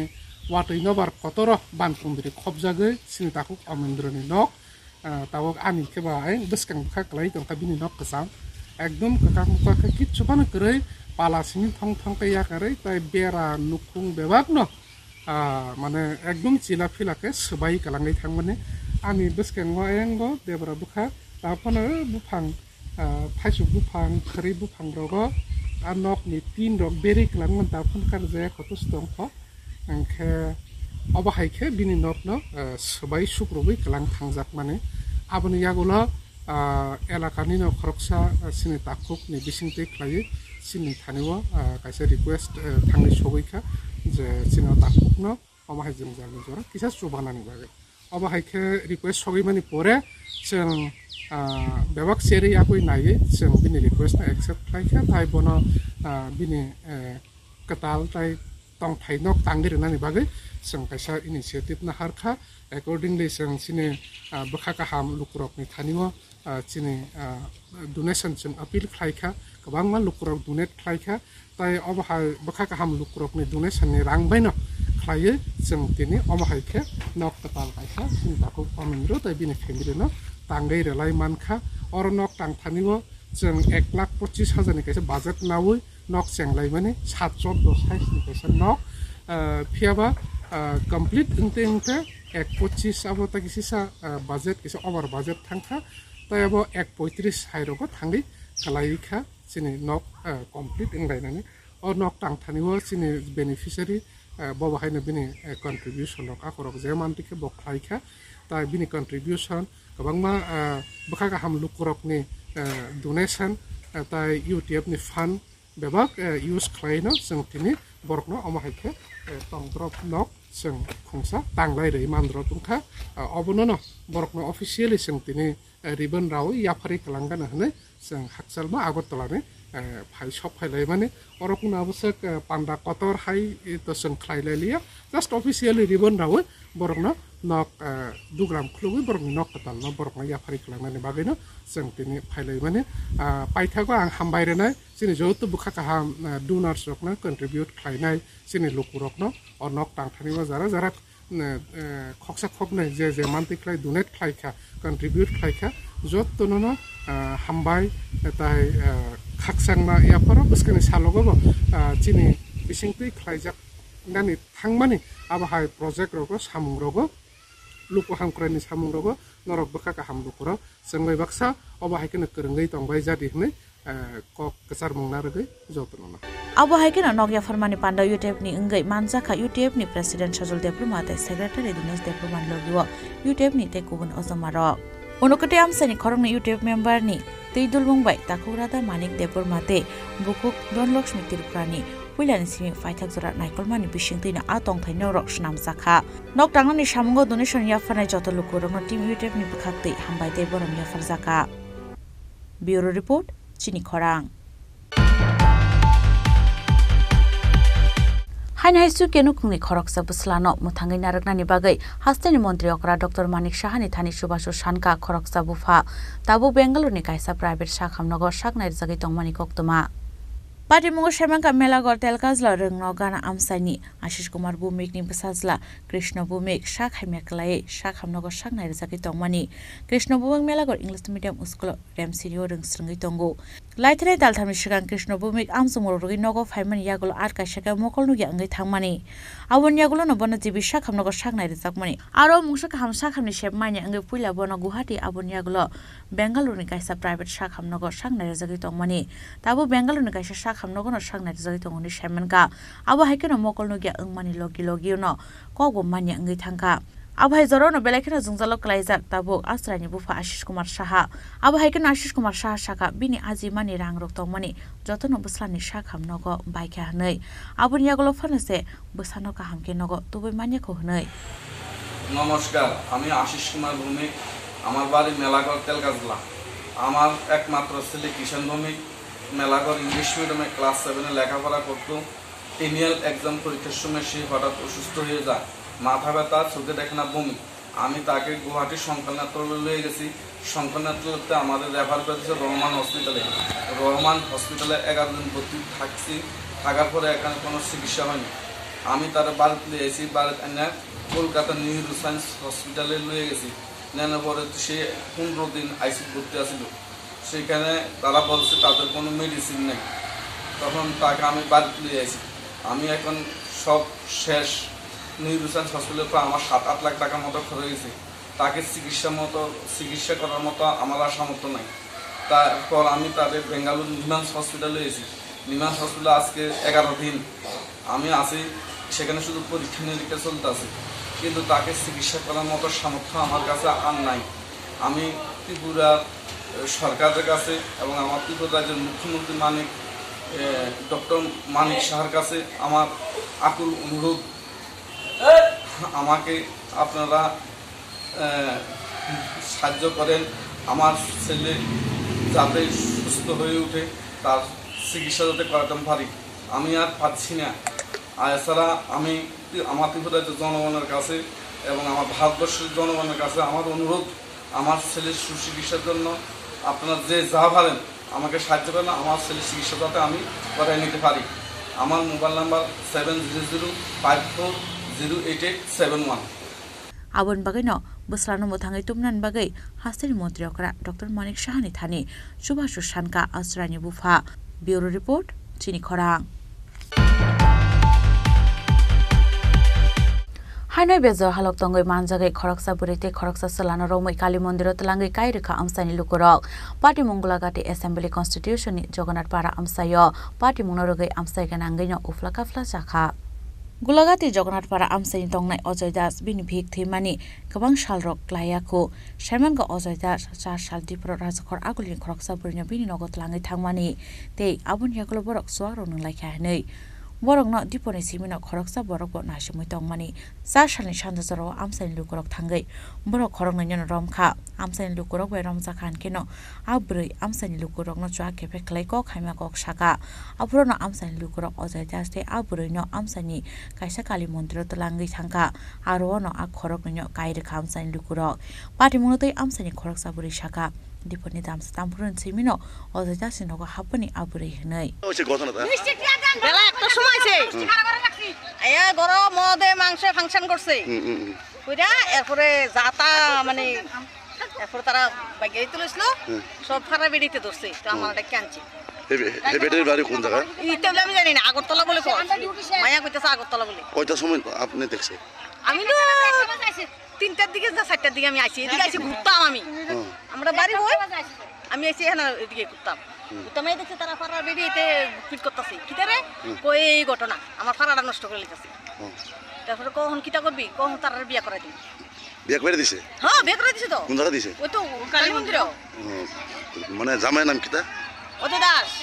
वाटै नबार कतर बानकुंद्रि खबजागै सिनि ताखौ अमिन्द्रनि नक तावक आनि केबा आइ बसकां बुखा खलाय दंता बिनि नक कसाम एकदम कका मुका किच्छु बानो करै पाला सिनि थं थं कया करै ताइ बेरा नुखुं बेबाक न माने एकदम चिला फिलाके सबाय कलांगै थांमाने आनि बसकांगो आयंगो देबरा बुखा ताफनो बुफां फाइसु बुफां खरै बुफां रगो आ नकनि तीन रग बेरि कलांगमन ताफन कर जाय खतस दंख अंखे अबाहायखे बिनि नक न सबाय सुक्रबै कलां थांजाक माने आबनि यागुला एलाकानि न खरकसा सिनि ताकुकनि बिसिंते खलायै सिनि थानिवा कायसे रिक्वेस्ट थांनि सगैखा जे सिना ताकुक न अबाहाय जों जानो जरा किसा सुबानानि बागै अबाहायखे रिक्वेस्ट सगैमानि परे जों बेबाक सेरि आकoi नायै जों बिनि रिक्वेस्ट एक्सेप्ट खालायखा थाय बनो बिनि कताल ताय tong thai nok tangdir nani bagai जों कायसा इनिशिएटिभ नाहारखा एकॉर्डिंगली जों सिनि बखा गाहाम लुकुरक नि थानिवा सिनि डोनेशन जों अपील खालायखा गोबां मा लुकुरक डोनेट खालायखा ताय अबहाय बखा गाहाम लुकुरक नि डोनेशन नि रां बायनो खालायो जों दिनै अबहायखे नक कताल कायसा सिनि ताखौ अमिन्द्र ताय बिनि फेमिलि न तांगै रेलाय मानखा अर नक तां थानिवा जों 1,25,000 नि कायसा बाजेट नावै नक सेंलाय माने 710 साइज नि कायसा नक फियाबा complete inte 1,25 abo ta kisisa budget kisa over budget thangkha tai abo 1,35 hairo thangi kalaikha sini nok complete inglainani or nok tang thaniwo sini beneficiary boba haina bini contribution nok akorok jemantikhe bokhaikha tai bini contribution kabangma bokha ham lukurok ni donation tai UTF ni fund bebak use khlaino जों tini borokno amahaikhe tongdrop nok जों खुंसा तांलाय रै मानद्र तुंखा अबनो बरकनो अफिशियली जों दिनै ribbon Rao याफारि कलांगानो हने जों हाकसालमा आगरतलानि phi सब फाइलाय माने अरकुना अबसक panda Qatar high तो जों खाइलायलिया जस्ट अफिशियली रिबन राव बरकनो नक दुग्राम खुलुगै बरकनि नक कताल न बरकनो याफारि कलांगानि बागैनो जों दिनै फाइलाय माने पाइथागो आं हामबायरेनाय जोंनि जौत बुखा काहा डोनार्स रकनो कन्ट्रिबिउट खाइनाय जोंनि लुकुरकनो और नक तांथानि जरा जरा खक्सा खबने जे मान्थिख्लाय डोनेट खाइखा कन्ट्रिबिउट खाइखा जतनो हामबाय ताय खाकसांना याफारो बसकनि सालगो चिनि बिसिंतै खाइजाक नानि थांमानि आबाहाय प्रजेक्ट रगो सामुं रगो लुकु हांख्रायनि सामुं रगो नरक बखा काहाम लुकुरो जोंबाय बाक्सा अबाहायखनो फोरोंगै तंबाय जादि हनै kok kesar mengnargai jawabna abo haikena nogya farmani panda UTF ni ngai manjaka UTF ni president Sajul Depruma te secretary Dinesh Depruma logiwa UTF ni te kubun ozamaro onokate amsani khorong ni UTF member ni teidul mungbai takurada Manik Depruma te bukuk Don Lakshmi Tirupani Wilani simi faithak jora naikolmani bisingtina atong thaino rok snam sakha nok tangani samungo donation ya fanai joto lukurong team UTF ni bukhakte hambai te borom ya farjaka bureau report Chini Khorang Hainai su kenu kungni khorok sa buslano muthangai naraknani bagai hastani montri okra Dr. Manik Shahani thani subashu shanka khorok sa bufa tabu Bengaluru ni kaisa private shakhamnogor shaknai jagai tongmani koktuma Patimungo Shemanka Melagor Telkazla Rungno Gana Amsani Ashish Kumar Bumik ni Basazla Krishna Bumik Shak Hameklai Shak Hamnogo Shak Narizaki Tongmani Krishna Bumik Melagor English Medium Uskul Rem Sirio Rung Stringi Tongo Laitre Daltam Shikan Krishna Bumik Amsumur Nogo Faiman Yagul Arka Shaka Mokol Nugi Angai Tangmani Awon Yagulo no Bona Tibi Shak Hamnogo Shak Narizakmani Aro Mushak Ham Shak Hamni Shepmani Angai Pula Bona Guhati Abon Yagulo Bengaluru ni kaisa private Shak Hamnogo Shak Narizaki Tongmani Tabu Bengaluru ni kaisa Shak Hamnogo no Shak Narizaki Tongoni Shemanka Abo Haikeno Mokol Nugi Angmani Logi no Kogo Manya Angai Tangka আবহাই জরন বেলাইখানা জংজাল ক্লাইজাক তাবুক আশ্রায়নি বুফা আশিস কুমার সাহা আবহাইখানা আশিস কুমার সাহা শাখা বিনি আজি মানি রাং রক্তমানি যতন বসলানি শাখাম নগ বাইকা হनै আবুনি আগলো ফানসে বসানো কাহামকে নগ তবই মানিয়াকো হनै। নমস্কার, আমি আশিস কুমার ভৌমিক। আমার বাড়ি মেলাঘর তেলগাছলা। আমার একমাত্র ছেলে কিষাণ ভৌমিক মেলাঘর ইংলিশ মিডিয়ামে ক্লাস 7-এ লেখাপড়া করতো। টেনিয়াল এক্সাম পরীক্ষার সময় সে হঠাৎ অসুস্থ হয়ে যায়, মাথা ব্যথা, চোখে দেখে না, বমি। আমি তাকে গুয়াহাটির শঙ্করনাথলে নিয়ে গেছি। শঙ্করনাথতে আমাদের রেফার করেছে রহমান হসপিটালে। রহমান হসপিটালে 11 দিন ভর্তি থাকার পরে এখানে কোনো চিকিৎসা হয়নি। আমি তার বাড়িতে নিয়ে এসেছি, বাড়িতে এনে কলকাতা নিউরো সায়েন্স হসপিটালে নিয়ে গেছি। নেওয়ার পরে সে 15 দিন আইসিউ ভর্তি আসিল। সেখানে তারা বলছে তাদের কোনো মেডিসিন নেই। তখন তাকে আমি বাড়িতে নিয়ে আসি। আমি এখন সব শেষ। নিউরো সায়েন্স হসপিটালে প্রায় আমার 7-8 লাখ টাকার মতো খরচ হয়েছে। তাকে চিকিৎসা করার মতো আমার আর সামর্থ্য নাই। তারপর আমি তাদের বেঙ্গালুরু নিমান্স হসপিটালে এসেছি। নিমান্স হসপিটালে আজকে 11 দিন আমি আছি। সেখানে শুধু পরীক্ষা নিরীক্ষা চলতে আছে, কিন্তু তাকে চিকিৎসা করার মতো সামর্থ্য আমার কাছে আর নাই। আমি ত্রিপুরার সরকারের কাছে এবং আমার ত্রিপুরা রাজ্যের মুখ্যমন্ত্রী ডক্টর মানিক সাহার কাছে আমার আকুল অনুরোধ, আমাকে আপনারা সাহায্য করেন। আমার ছেলে যাতে সুস্থ হয়ে ওঠে, তার চিকিৎসা যাতে করাতে পারি। আমি আর পাচ্ছি না। আর এছাড়া আমি আমার ত্রিপুরা রাজ্যের জনগণের কাছে এবং আমার ভারতবর্ষের জনগণের কাছে আমার অনুরোধ, আমার ছেলের সুচিকিৎসার জন্য আপনারা যে যা পারেন আমাকে সাহায্য করেন। আমার ছেলের চিকিৎসা যাতে আমি করাই নিতে পারি। আমার মোবাইল নাম্বার 7005408871। আবন বাগৈ ন বসলানো মথাঙै তুমনান বাগৈ হাস্তের মন্ত্রী অকরা ডক্টর মানিক সাহানি থানি সুভাষ সানকা আশ্রায়নি বুফা। ব্যুরো রিপোর্ট চিনি খরাং। হাইনাই বেজর হালক তঙ্গৈ মানজাগৈ খরকসা বুরেতে খরকসা সালানো রৌमै কালী মন্দির তলাঙ্গৈ কাইরেখা আমসানি লুকুরক পার্টি मंगलागाटी एसेम्बली कन्स्टिट्यूशननि जगन्नाथपारा आमसाय पार्टी मुनरगै आमसायगा नांगैनो उफ्ला काफ्ला जाखा गुलागाती जगन्नाथपारा आमसायनि तंनाय अजय दास बिनि भिक थैमानि गोबां सालरक क्लायाखौ साइमानगा अजय दास 4 साल दिपर राजखर आगुलनि खरकसा बुरिनो बिनि नगद लांगै थांमानि ते आबुन यागलो बरक सुवारो नलायखा हनै बरकनो दिपनि सिमिनो खरकसा बरक नासिमै तंमानि 4 सालनि सानजाजराव आमसायनि लुकुरक थांगै बरक खरंनैनो रमखा आमसायनि लुकुरक बै रमजाखान केनो आब्रै आमसायनि लुकुरकनो चा केफे खलायको खायमा कक साका आब्रनो आमसायनि लुकुरक अजय दासते आब्रैनो आमसायनि कायसा काली मन्दिर तलांगै थांका आरोनो आ खरकनैनो कायरेखा आमसायनि लुकुरक पार्टी मुनतै आमसायनि खरकसा बुरै साका दिपनि दाम तामपुरन सिमिनो अजय दासनगो हापनि आब्रै हनै ওই ঘটনাটা বেলা একটা সময় আছে আয়া গরো মদে মাংস ফাংশন করছে কইরা এরপরে যাতা মানে এরপর তারা বাইকে তুলেছিল সব ফারা বেরিতে ধরছে তো আমার এটা ক্যান্সি এই বেটের বাড়ি কোন জায়গা এইটা বলে আমি জানি না আগরতলা বলে কয় মায়া কইতাছে আগরতলা বলে কয়টা সময় আপনি দেখছে আমি তো 3টার দিকে না 4টার দিকে আমি আইছি এদিকে আইছি ঘুরতাম আমি আমরা বাড়ি হই আমি আইছি এখানে এদিকে ঘুরতাম তুমি দেখছি তারা ফারা বেরিয়েতে ফিট করতেছি কিতারে কই এই ঘটনা আমার ফারাটা নষ্ট করে লিখতেছি তারপরে কখন কিতা করবি কখন তার বিয়া করাই দিবি বিয়া করে দিছে হ্যাঁ বিয়া করে দিছে তো কোন জায়গা দিছে ওই তো কালী মন্দির মানে জামাই নাম কিতা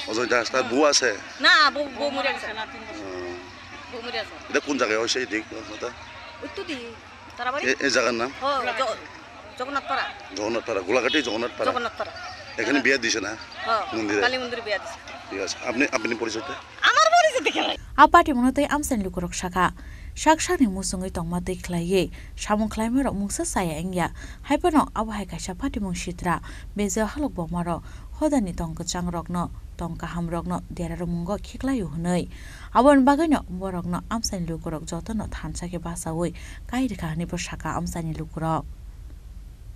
অজয় দাস তার বউ আছে না বউ মরে গেছে বউ মরে গেছে এটা কোন জায়গায় হইছে এই দিক কথা ওই তো দি তারা বাড়ি এই জায়গার নাম জগন্নাথপাড়া গোলাঘাটি জগন্নাথপাড়া এখানে বিয়া দিছে না মন্দিরে কালী মন্দিরে বিয়া দিছে ঠিক আছে আপনি পরিচয়টা আমার পরিচয় দেখে আপাটি মনতै आमसानि लुकुरक साका साकसानि मुसुङै तंमा दैख्लायै सामुं ख्लाइमेर मुंसा साया एंगिया हाइपनो आबहाय कायसा पाटी मुं सित्रा बेजे हालक बमार हदानि तंक चांगरकनो तंका हामरकनो देरार मुंग खिख्लायो हनै आबन बागैनो बरकनो आमसानि लुकुरक जतनो थानसाके बासावै काइरेखा हनिबो साका आमसानि लुकुरक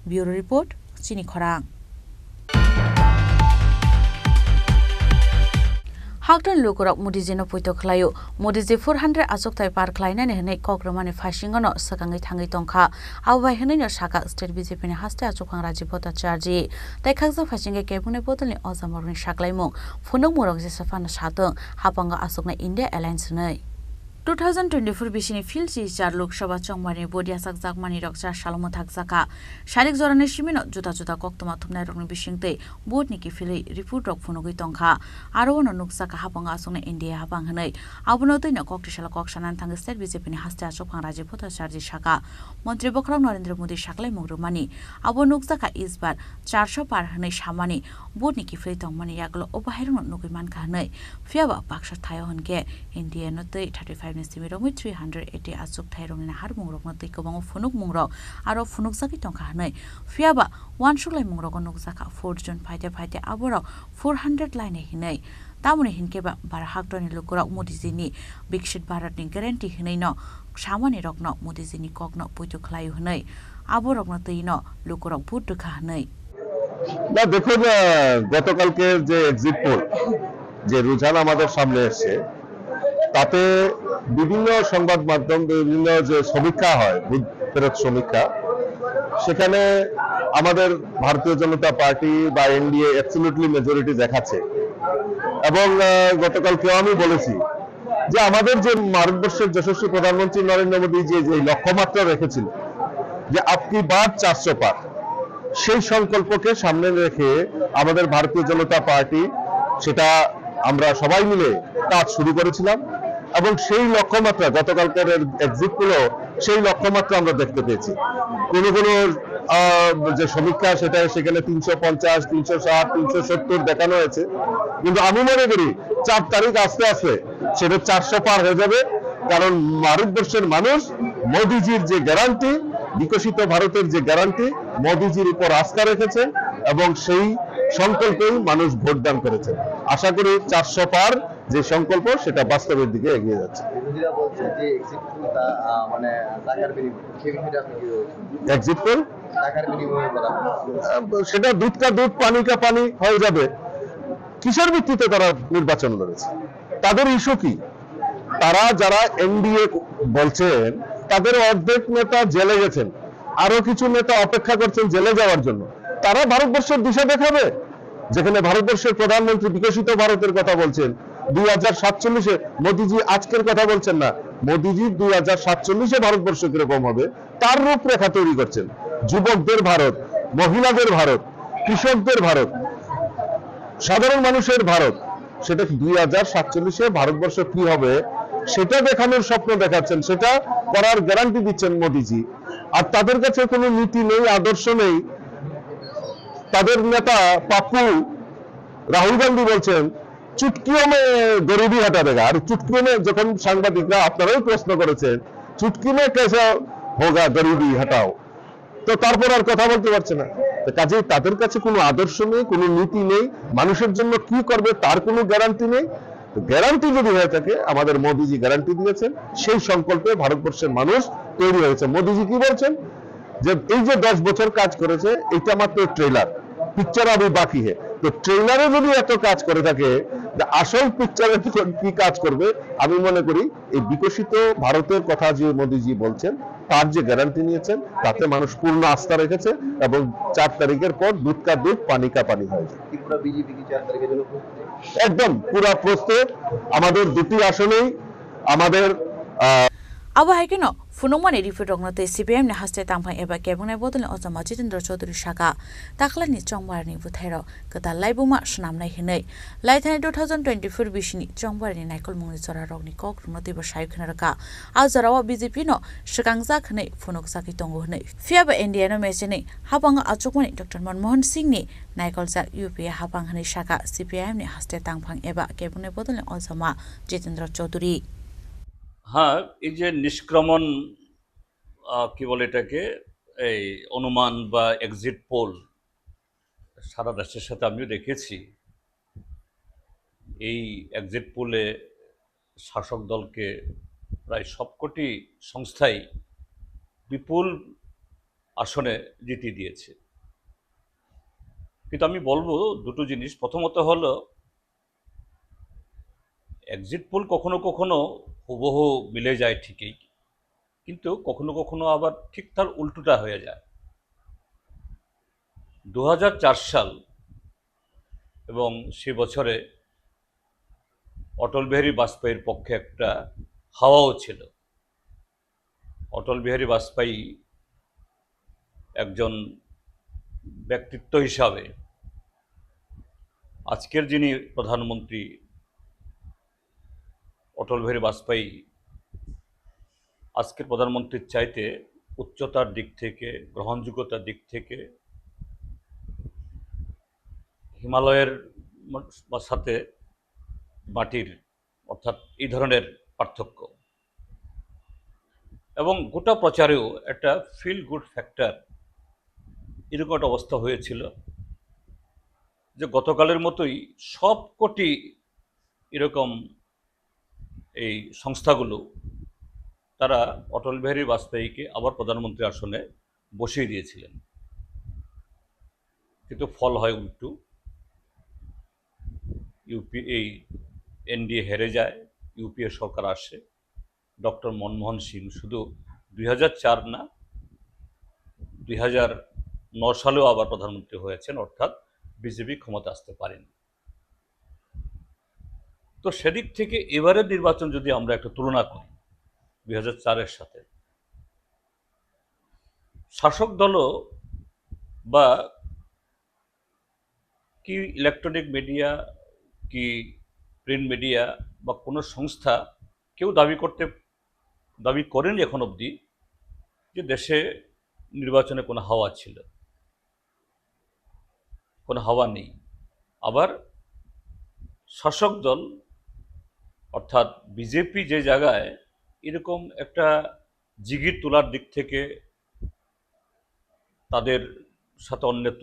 ब्युरो रिपोर्ट चिनी खरां हागदन लुकुरक मुदिजेनो पुइतो खलायो मुदिजे 400 आजोकथाय पार खलायनानै हनै कग्रमानि फासिंगनो सकाङै थाङै तंखा आवबाय हनैनो साका स्टेट बीजेपी नि हास्ते आजोखां राजीव भट्टाचार्य ताइखागजा फासिंगे केबुने बोतलनि अजामरनि साकलायमुं फुनुक मुरक जेसाफानो सातों हापांगा आसोकना इंडिया एलायन्स नै 2024 बिसिनि फिल सिजार लोकसभा चंबानि बडिया साकजाकमानि रक्षा सालमो थाकजाका शारिक जरानि सिमिनो जुदा जुदा कक्तमा थुमनाय रंनि बिसिंते बोर्डनि किफिलै रिपोर्ट रक फुनुगै तंखा आरो वन नुकसाका हापंग आसंने इंडिया हापंग हनै आबुनो दैनो कक्टिसाला कक्सानान थांग स्टेट बीजेपीनि हास्ते आसोफां राजीव भट्ट चार्जी शाखा मन्त्री बखराव नरेंद्र मोदी शाखलाय मुग्रुमानि आबो नुकसाका इस बार 400 पार हनै सामानि बोर्डनि किफिलै तंमानि यागलो ओबाहेरन नुगैमान खाहनै फियाबा बाक्सा थायो हनके India नतै 35 Simirong 380 asuk thairong na har mungrok na tei kobang funuk mungrok aro funuk saki tongka hanai fiaba 1 suklai mungrok nok jaka 4 jon phaite aboro 400 line hinai tamuni hinkeba bar haktoni lukurok modijini bikshit bharat ni guarantee hinai no samani rokno modijini kokno puito khlayu hanai aborok na tei no lukurok vote দেখা hanai না দেখুন গতকালকের যে exit pole যে রুঝান আমাদের সামনে এসেছে তাতে বিভিন্ন সংবাদ মাধ্যম বিভিন্ন যে সমীক্ষা হয় বুথ ফেরত সমীক্ষা সেখানে আমাদের ভারতীয় জনতা পার্টি বা এনডিএ অ্যাবসলিউটলি মেজরিটি দেখাচ্ছে এবং গতকালকেও আমি বলেছি যে আমাদের যে ভারতবর্ষের যশস্বী প্রধানমন্ত্রী নরেন্দ্র মোদী যে লক্ষ্যমাত্রা রেখেছিল যে আপকি বার 400 পার সেই সংকল্পকে সামনে রেখে আমাদের ভারতীয় জনতা পার্টি সেটা আমরা সবাই মিলে কাজ শুরু করেছিলাম এবং সেই লক্ষ্যমাত্রা গতকালকের এক্সিট পোল সেই লক্ষ্যমাত্রা আমরা দেখতে পেয়েছি কোন যে সমীক্ষা সেটা সেখানে 350 360 370 দেখানো হয়েছে কিন্তু আমি মনে করি 4 তারিখ আস্তে আস্তে সেটা 400 পার হয়ে যাবে কারণ ভারতবর্ষের মানুষ মোদিজির যে গ্যারান্টি বিকশিত ভারতের যে গ্যারান্টি মোদিজির উপর আস্থা রেখেছে এবং সেই সংকল্পেই মানুষ ভোটদান করেছে আশা করি 400 পার যে সংকল্প সেটা বাস্তবের দিকে এগিয়ে যাচ্ছে বিরোধীরা বলছে যে এক্সিট পোলটা মানে টাকার বিনিময়ে সেই বিষয়টা আপনি কি বলছেন এক্সিট পোল টাকার বিনিময়ে করা সেটা দুধ কা দুধ পানি কা পানি হয়ে যাবে কিসের ভিত্তিতে তারা নির্বাচন লড়েছে তাদের ইস্যু কি তারা যারা এনডিএ বলছেন তাদের অর্ধেক নেতা জেলে গেছেন আরো কিছু নেতা অপেক্ষা করছেন জেলে যাওয়ার জন্য তারা ভারতবর্ষের দিশা দেখাবে যেখানে ভারতবর্ষের প্রধানমন্ত্রী বিকশিত ভারতের কথা বলছেন 2047 মোদিজি আজকের কথা বলছেন না মোদিজি 2047 ভারতবর্ষ কিরকম হবে তার রূপরেখা তৈরি করছেন যুবকদের ভারত মহিলাদের ভারত কৃষকদের ভারত সাধারণ মানুষের ভারত সেটা 2047 ভারতবর্ষ কি হবে সেটা দেখানোর স্বপ্ন দেখাচ্ছেন সেটা করার গ্যারান্টি দিচ্ছেন মোদিজি আর তাদের কাছে কোনো নীতি নেই আদর্শ নেই তাদের নেতা পাপ্পু রাহুল গান্ধী বলছেন চুটকিও মে গরিবি হটা দেগা আর চুটকি মে যখন সাংবাদিকরা আপনারাও প্রশ্ন করেছেন চুটকি মে কেসে হোগা গরিবি হটাও তো তারপর আর কথা বলতে পারছে না কাজেই তাদের কাছে কোনো আদর্শ নেই কোনো নীতি নেই মানুষের জন্য কি করবে তার কোনো গ্যারান্টি নেই গ্যারান্টি যদি হয়ে থাকে আমাদের মোদিজি গ্যারান্টি দিয়েছেন সেই সংকল্পে ভারতবর্ষের মানুষ তৈরি হয়েছে মোদিজি কি বলছেন যে এই যে 10 বছর কাজ করেছে এটা মাত্র ট্রেলার পিকচার আবি বাকি হে তো ট্রেলারে যদি এত কাজ করে থাকে আসল পিকচারে কি কাজ করবে আমি মনে করি এই বিকশিত ভারতের কথা যে মোদিজি বলছেন তার যে গ্যারান্টি নিয়েছেন তাতে মানুষ পূর্ণ আস্থা রেখেছে এবং 4 তারিখের পর দুধ কা দুধ পানি কা পানি হয়ে যায় ত্রিপুরা বিজেপি কি 4 তারিখের জন্য একদম পুরো প্রস্তুত আমাদের দুটি আসনেই আমাদের Abo haikino funumani rifut rongnote CPM ne haste tangphang eba kebungnai bodolni Ojama Jitendra Chaudhary Shaka taklani chongbarni buthairo kata laibuma snamnai hinai laithani 2024 bisini chongbarni naikol mungni chora rogni kok rungnote ba saikhnaraka aujarawa BJP no shikangja khnai funuk saki tongo hnai fiaba India no mecheni habanga achukmani Dr. Manmohan Singh ni naikol jak UPA habang hnai Shaka CPM ne haste tangphang eba kebungnai bodolni Ojama Jitendra Chaudhary হ্যাঁ এই যে নিষ্ক্রমণ কি বলে এটাকে এই অনুমান বা exit pole সারা দেশের সাথে আমিও দেখেছি এই এক্সিট পোলে শাসক দলকে প্রায় সবকটি সংস্থাই বিপুল আসনে জিতিয়ে দিয়েছে কিন্তু আমি বলবো দুটো জিনিস প্রথমত হলো এক্সিট পোল কখনো কখনো হুবহু মিলে যায় ঠিকই কিন্তু কখনো কখনো আবার ঠিক তার উল্টোটা হয়ে যায় 2004 সাল এবং সে বছরে অটল বিহারী বাজপেয়ীর পক্ষে একটা হাওয়াও ছিল। অটল বিহারী বাজপেয়ী একজন ব্যক্তিত্ব হিসাবে আজকের যিনি প্রধানমন্ত্রী অটল বিহারী বাজপেয়ী আজকের প্রধানমন্ত্রীর চাইতে উচ্চতার দিক থেকে, গ্রহণযোগ্যতার দিক থেকে হিমালয়ের সাথে মাটির অর্থাৎ এই ধরনের পার্থক্য, এবং গোটা প্রচারেও একটা ফিল গুড ফ্যাক্টর এরকম একটা অবস্থা হয়েছিল যে গতকালের মতোই সবকটি এরকম এই সংস্থাগুলো তারা অটল বিহারী বাজপেয়ীকে আবার প্রধানমন্ত্রী আসনে বসিয়ে দিয়েছিলেন, কিন্তু ফল হয় উল্টো। এই এনডিএ হেরে যায়, ইউপিএ সরকার আসে। ডক্টর মনমোহন সিং শুধু 2004 না 2009 সালেও আবার প্রধানমন্ত্রী হয়েছেন, অর্থাৎ বিজেপি ক্ষমতা আসতে পারেনি। তো সেদিক থেকে এবারের নির্বাচন যদি আমরা একটা তুলনা করি 2004-এর সাথে, শাসক দলও বা কি ইলেকট্রনিক মিডিয়া কি প্রিন্ট মিডিয়া বা কোনো সংস্থা কেউ দাবি করেনি এখন অবধি যে দেশে নির্বাচনে কোনো হাওয়া ছিল, কোনো হাওয়া নেই। আবার শাসক দল অর্থাৎ বিজেপি যে জায়গায় এরকম একটা জিগির তোলার দিক থেকে তাদের সাথে অন্যের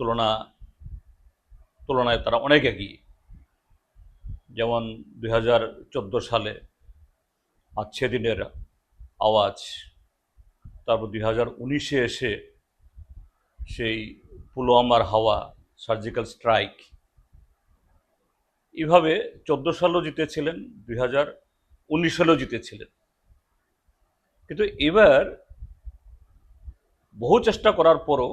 তুলনায় তারা অনেক এগিয়ে, যেমন 2014 সালে আচ্ছে দিনের আওয়াজ, তারপর 2019-এ এসে সেই পুলওয়ামার হাওয়া, সার্জিক্যাল স্ট্রাইক, এভাবে 14 সালেও জিতেছিলেন, 2019 সালেও জিতেছিলেন। কিন্তু এবার বহু চেষ্টা করার পরও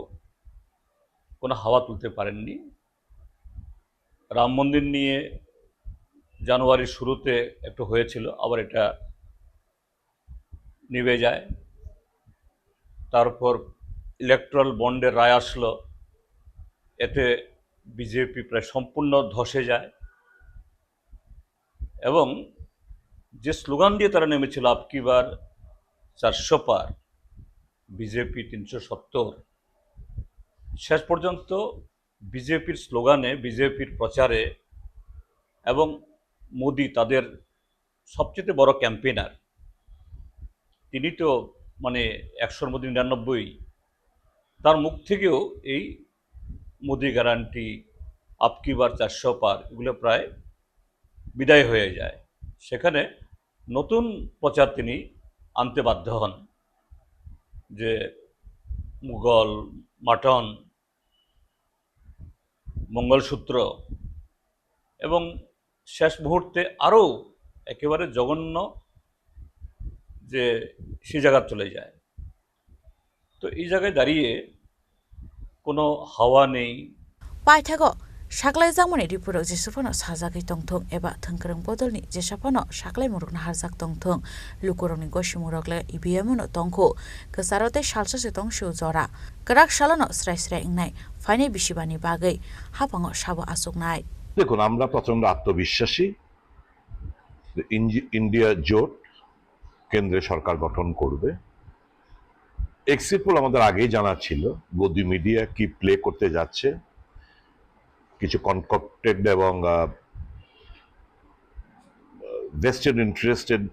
কোনো হাওয়া তুলতে পারেননি। রাম মন্দির নিয়ে জানুয়ারির শুরুতে একটু হয়েছিল, আবার এটা নিভে যায়। তারপর ইলেকট্রাল বন্ডের রায় আসলো, এতে বিজেপি প্রায় সম্পূর্ণ ধসে যায়, এবং যে স্লোগান দিয়ে তারা নেমেছিল আপকি বার 400 পার, বিজেপি 370, শেষ পর্যন্ত বিজেপির স্লোগানে, বিজেপির প্রচারে, এবং মোদি তাদের সবচেয়ে বড় ক্যাম্পেইনার, তিনি তো মানে 100-র মধ্যে 99, তার মুখ থেকেও এই মোদি গ্যারান্টি, আপকি বার 400 পার এগুলো প্রায় বিদায় হয়ে যায়। সেখানে নতুন প্রচার তিনি আনতে বাধ্য হন, যে মুঘল, মাটন, মঙ্গলসূত্র, এবং শেষ মুহূর্তে আরও একেবারে জঘন্য যে সে জায়গা চলে যায়। তো এই জায়গায় দাঁড়িয়ে কোনো হাওয়া নেই। पाइथागो साग्लाय जामनि रिपुराव जेसेफानो साजागै तंथं एबा थंखरं बदलनि जेसेफानो साग्लाय मुरुगना हारजाक तंथं लुकुरनि गसिमुरगले इबियामनो तंखो कसारते सालसासे तंशु जरा गराक सालानो स्राय स्राय इंनाय फाइनाय बिसिबानि बागै हापाङो साबो आसुकनाय। দেখুন, আমরা প্রচন্ড আত্মবিশ্বাসী ইন্ডিয়া জোট কেন্দ্রে সরকার গঠন করবে। এক্সিট পোল আমাদের আগেই জানা ছিল গদি মিডিয়া কি প্লে করতে যাচ্ছে, কিছু কনকপ্টেড এবং ভেস্টেড ইন্টারেস্টেড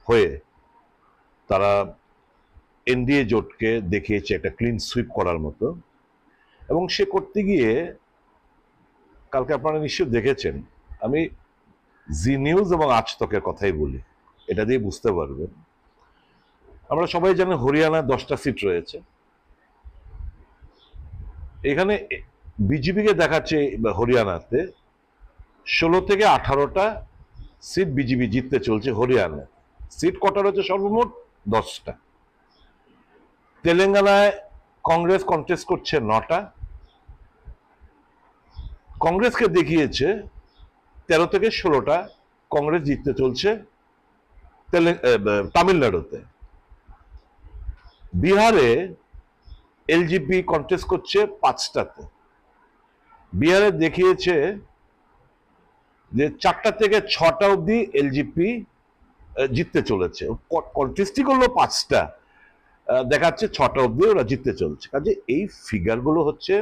হয়ে তারা এনডিএ জোটকে দেখিয়েছে একটা ক্লিন সুইপ করার মতো, এবং সে করতে গিয়ে কালকে আপনারা নিশ্চয় দেখেছেন, আমি জি নিউজ এবং আজ তকের কথাই বলি, এটা দিয়ে বুঝতে পারবেন। আমরা সবাই জানি হরিয়ানায় 10টা সিট রয়েছে, এখানে বিজেপিকে দেখাচ্ছে হরিয়ানাতে 16 থেকে 18টা সিট বিজেপি জিততে চলছে হরিয়ানায়। সিট কটা রয়েছে? সর্বমোট 10টা। তেলেঙ্গানায় কংগ্রেস কন্টেস্ট করছে 9টা, কংগ্রেসকে দেখিয়েছে 13 থেকে 16টা কংগ্রেস জিততে চলছে তামিলনাড়ুতে, বিহারে এলজিপি কন্টেস্ট করছে 5টাতে। বিহারে দেখিয়েছে যে 4টা থেকে 6টা অবধি এলজিপি জিততে চলেছে। কন্টেস্টই করলো 5টা, দেখাচ্ছে 6টা অবধি ওরা জিততে চলছে। কাজে এই ফিগারগুলো হচ্ছে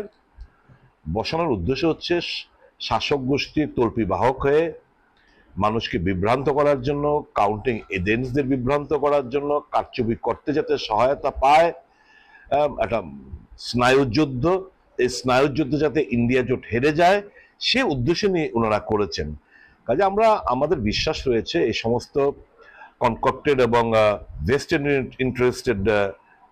বসানোর উদ্দেশ্য হচ্ছে শাসক গোষ্ঠীর তল্পি বাহক হয়ে মানুষকে বিভ্রান্ত করার জন্য, কাউন্টিং এজেন্টসদের বিভ্রান্ত করার জন্য, কারচুপি করতে যাতে সহায়তা পায়, একটা স্নায়ুযুদ্ধ। এই স্নায়ুযুদ্ধ যাতে ইন্ডিয়া জোট হেরে যায় সে উদ্দেশ্যে নিয়ে ওনারা করেছেন। কাজে আমাদের বিশ্বাস রয়েছে এই সমস্ত কনকক্টেড এবং ভেস্টেড ইন্টারেস্টেড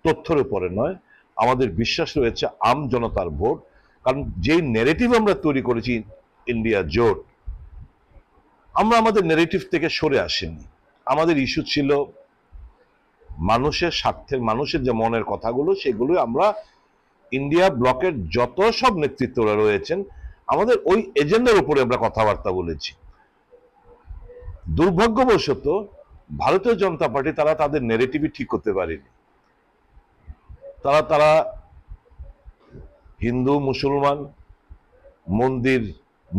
তথ্যের উপরে নয়, আমাদের বিশ্বাস রয়েছে আম জনতার ভোট। কারণ যেই নেগেটিভ আমরা তৈরি করেছি ইন্ডিয়া জোট, আমরা আমাদের নেগেটিভ থেকে সরে আসিনি। আমাদের ইস্যু ছিল মানুষের স্বার্থের, মানুষের যে মনের কথাগুলো, সেগুলো আমরা ইন্ডিয়া ব্লকের যত সব নেতৃত্বরা রয়েছেন আমাদের ওই এজেন্ডার উপরে আমরা কথাবার্তা বলেছি। দুর্ভাগ্যবশত ভারতীয় জনতা পার্টি তারা তাদের নেগেটিভই ঠিক করতে পারেনি। তারা হিন্দু মুসলমান, মন্দির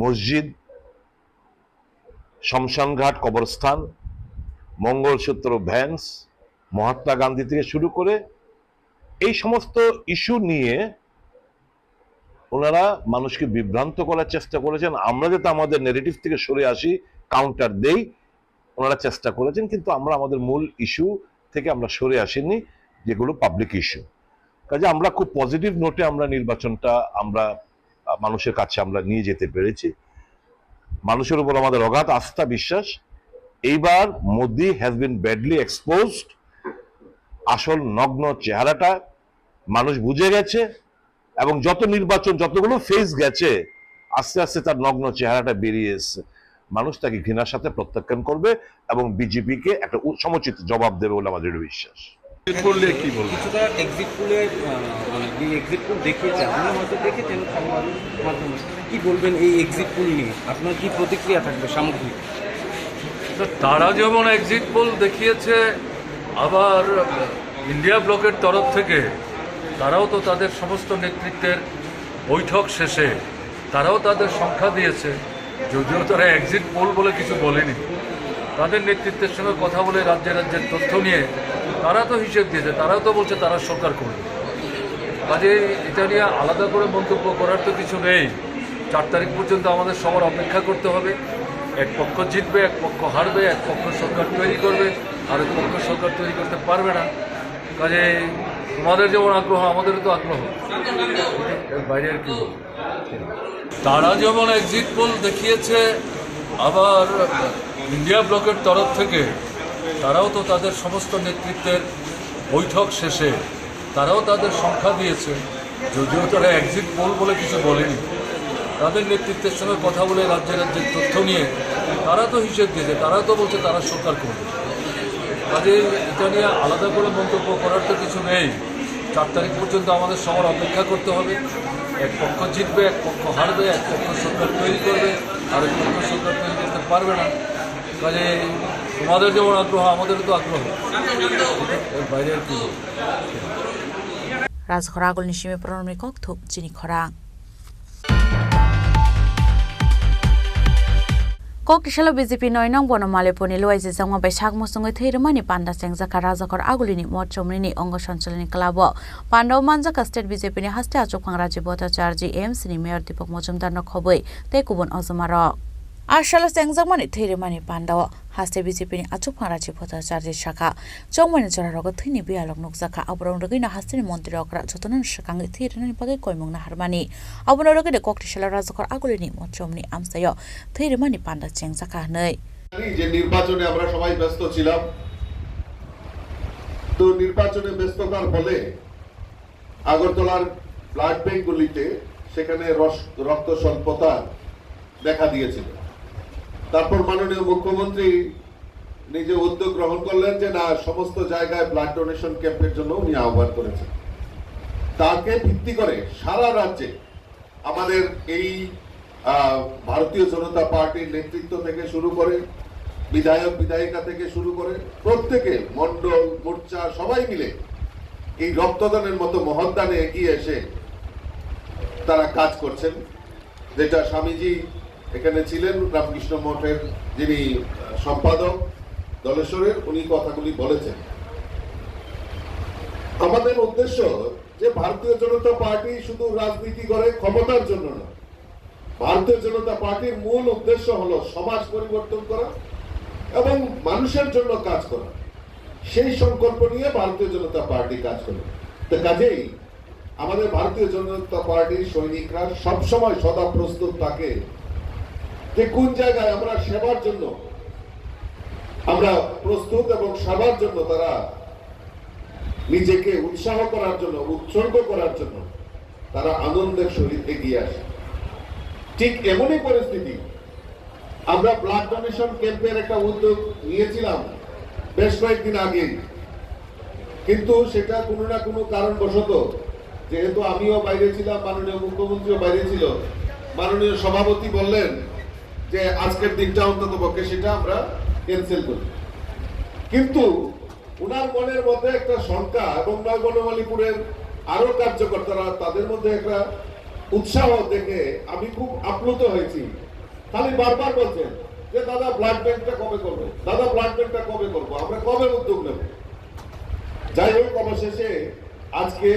মসজিদ, শমশানঘাট কবরস্থান, মঙ্গলসূত্র ভ্যান্স, মহাত্মা গান্ধী থেকে শুরু করে এই সমস্ত ইস্যু নিয়ে ওনারা মানুষকে বিভ্রান্ত করার চেষ্টা করেছেন। আমরা যাতে আমাদের নেগেটিভ থেকে সরে আসি, কাউন্টার দেই, ওনারা চেষ্টা করেছেন। কিন্তু আমরা আমাদের মূল ইস্যু থেকে আমরা সরে আসিনি, যেগুলো পাবলিক ইস্যু। কাজে আমরা খুব পজিটিভ নোটে আমরা নির্বাচনটা আমরা মানুষের কাছে আমরা নিয়ে যেতে পেরেছি। মানুষের উপর আমাদের অগাধ আস্থা, বিশ্বাস। এইবার Modi has been badly exposed. আসল নগ্ন চেহারাটা মানুষ বুঝে গেছে, এবং যত নির্বাচন যতগুলো ফেজ গেছে আস্তে আস্তে তার নগ্ন চেহারাটা বেরিয়ে এসছে। মানুষ তাকে ঘৃণার সাথে প্রত্যাখ্যান করবে এবং বিজেপিকে একটা সমুচিত জবাব দেবে বলে আমাদের বিশ্বাস। কি বলবো, কিছুটা এক্সিট পোলে মানে যে এক্সিট পোল দেখিয়েছে, আপনি হয়তো দেখেছেন সংবাদের মাধ্যমে, কি বলবেন এই এক্সিট পোল নিয়ে? আপনার কি প্রতিক্রিয়া থাকবে সামগ্রিক? তারা যেমন এক্সিট পোল দেখিয়েছে, আবার ইন্ডিয়া ব্লকের তরফ থেকে তারাও তো তাদের সমস্ত নেতৃত্বের বৈঠক শেষে তারাও তাদের সংখ্যা দিয়েছে, যদিও তারা এক্সিট পোল বলে কিছু বলেনি। তাদের নেতৃত্বের সঙ্গে কথা বলে রাজ্যের তথ্য নিয়ে তারা তো হিসেব দিয়েছে, তারাও তো বলছে তারা সরকার করবে। কাজে এটা নিয়ে আলাদা করে মন্তব্য করার তো কিছু নেই। 4 তারিখ পর্যন্ত আমাদের সবার অপেক্ষা করতে হবে। এক পক্ষ জিতবে, এক পক্ষ হারবে, এক পক্ষ সরকার তৈরি করবে, আর এক পক্ষ সরকার তৈরি করতে পারবে না। কাজে তোমাদের যেমন আগ্রহ, আমাদেরও তো আগ্রহ, বাইরে আর কি বলবো। তারা যেমন এক্সিট পোল দেখিয়েছে, আবার ইন্ডিয়া ব্লকের তরফ থেকে তারাও তো তাদের সমস্ত নেতৃত্বের বৈঠক শেষে তারাও তাদের সংখ্যা দিয়েছে, যদিও তারা এক্সিট পোল বলে কিছু বলেনি। তাদের নেতৃত্বের সঙ্গে কথা বলে রাজ্যের তথ্য নিয়ে তারা তো হিসেব দিয়েছে, তারাও তো বলছে তারা সরকার করবে। কাজে এটা নিয়ে আলাদা করে মন্তব্য করার তো কিছু নেই। 4 তারিখ পর্যন্ত আমাদের সবার অপেক্ষা করতে হবে। এক পক্ষ জিতবে, এক পক্ষ হারবে, এক পক্ষ সরকার তৈরি করবে, আর এক পক্ষ সরকার তৈরি করতে পারবে না। কাজে তোমাদের যেমন আগ্রহ, আমাদেরও তো আগ্রহ, বাইরে আর কি বলবো। রাজঘর আগল নিশিমে প্রণমী কক্থুপ চিনি খরা Kokishalo BJP 9 nang bono maleponi loise jangwa bai sagmo sungai theirmani panda sengjaka rajakor agulini mochomrini ongo sanchalani klabo pandau manjaka state BJP ni haste achokphang Rajiv Bhattacharya AMC ni mayor Deepak Majumdar no khoboi te kubon ozomaro Ashalo sengjamani theirmani pandau haste BJP ni achokphang Rajiv Bhattacharya shaka chongmani joraro thini bialok nukjaka abrong rogina haste ni montri okra jotonan shakangi theirmani pagai koimongna harmani abono rogide Kokishalo rajakor agulini mochomni amsayo theirmani panda চেংজাকা নেই যে নির্বাচনে আমরা সবাই ব্যস্ত ছিলাম, তো নির্বাচনে ব্যস্ততার ফলে আগরতলার ব্লাড ব্যাংকগুলিতে সেখানে রক্ত স্বল্পতা দেখা দিয়েছিল। তারপর মাননীয় মুখ্যমন্ত্রী নিজে উদ্যোগ গ্রহণ করলেন যে না, সমস্ত জায়গায় ব্লাড ডোনেশন ক্যাম্পের জন্য উনি আহ্বান করেছেন। তাকে ভিত্তি করে সারা রাজ্যে আমাদের এই ভারতীয় জনতা পার্টির নেতৃত্ব থেকে শুরু করে বিধায়ক বিধায়িকা থেকে শুরু করে প্রত্যেকে মণ্ডল মোর্চা সবাই মিলে এই রক্তদানের মতো মহৎদানে এগিয়ে এসে তারা কাজ করছেন, যেটা স্বামীজি এখানে ছিলেন রামকৃষ্ণ মঠের যিনি সম্পাদক দলেশ্বরের, উনি কথাগুলি বলেছেন। আমাদের উদ্দেশ্য যে ভারতীয় জনতা পার্টি শুধু রাজনীতি করে ক্ষমতার জন্য না, ভারতীয় জনতা পার্টির মূল উদ্দেশ্য হলো সমাজ পরিবর্তন করা এবং মানুষের জন্য কাজ করা। সেই সংকল্প নিয়ে ভারতীয় জনতা পার্টি কাজ করে। তো কাজেই আমাদের ভারতীয় জনতা পার্টির সৈনিকরা সবসময় সদা প্রস্তুত থাকে যে কোন জায়গায় আমরা সেবার জন্য আমরা প্রস্তুত এবং সেবার জন্য তারা নিজেকে উৎসাহ করার জন্য, উৎসর্গ করার জন্য তারা আনন্দের সহিত এগিয়ে আসে। ঠিক এমনই পরিস্থিতি আমরা ব্লাড ডোনেশন ক্যাম্পের একটা উদ্যোগ নিয়েছিলাম বেশ কয়েকদিন আগে, কিন্তু সেটা কোনো না কোনো কারণবশত, যেহেতু আমিও বাইরে ছিলাম, মাননীয় মুখ্যমন্ত্রীও বাইরে ছিল, মাননীয় সভাপতি বললেন যে আজকের দিনটা অন্তত পক্ষে সেটা আমরা ক্যান্সেল করি। কিন্তু উনার মনের মধ্যে একটা শঙ্কা এবং নয় বনমালীপুরের আরো কার্যকর্তারা তাদের মধ্যে একটা উৎসাহ দেখে আমি খুব আপ্লুত হয়েছি। খালি বারবার বলছেন যে দাদা ব্লাড ব্যাংকটা কবে করবো, দাদা ব্লাড ব্যাংকটা কবে করবো, আমরা কবে উদ্যোগ নেব। যাই হোক, অবশেষে আজকে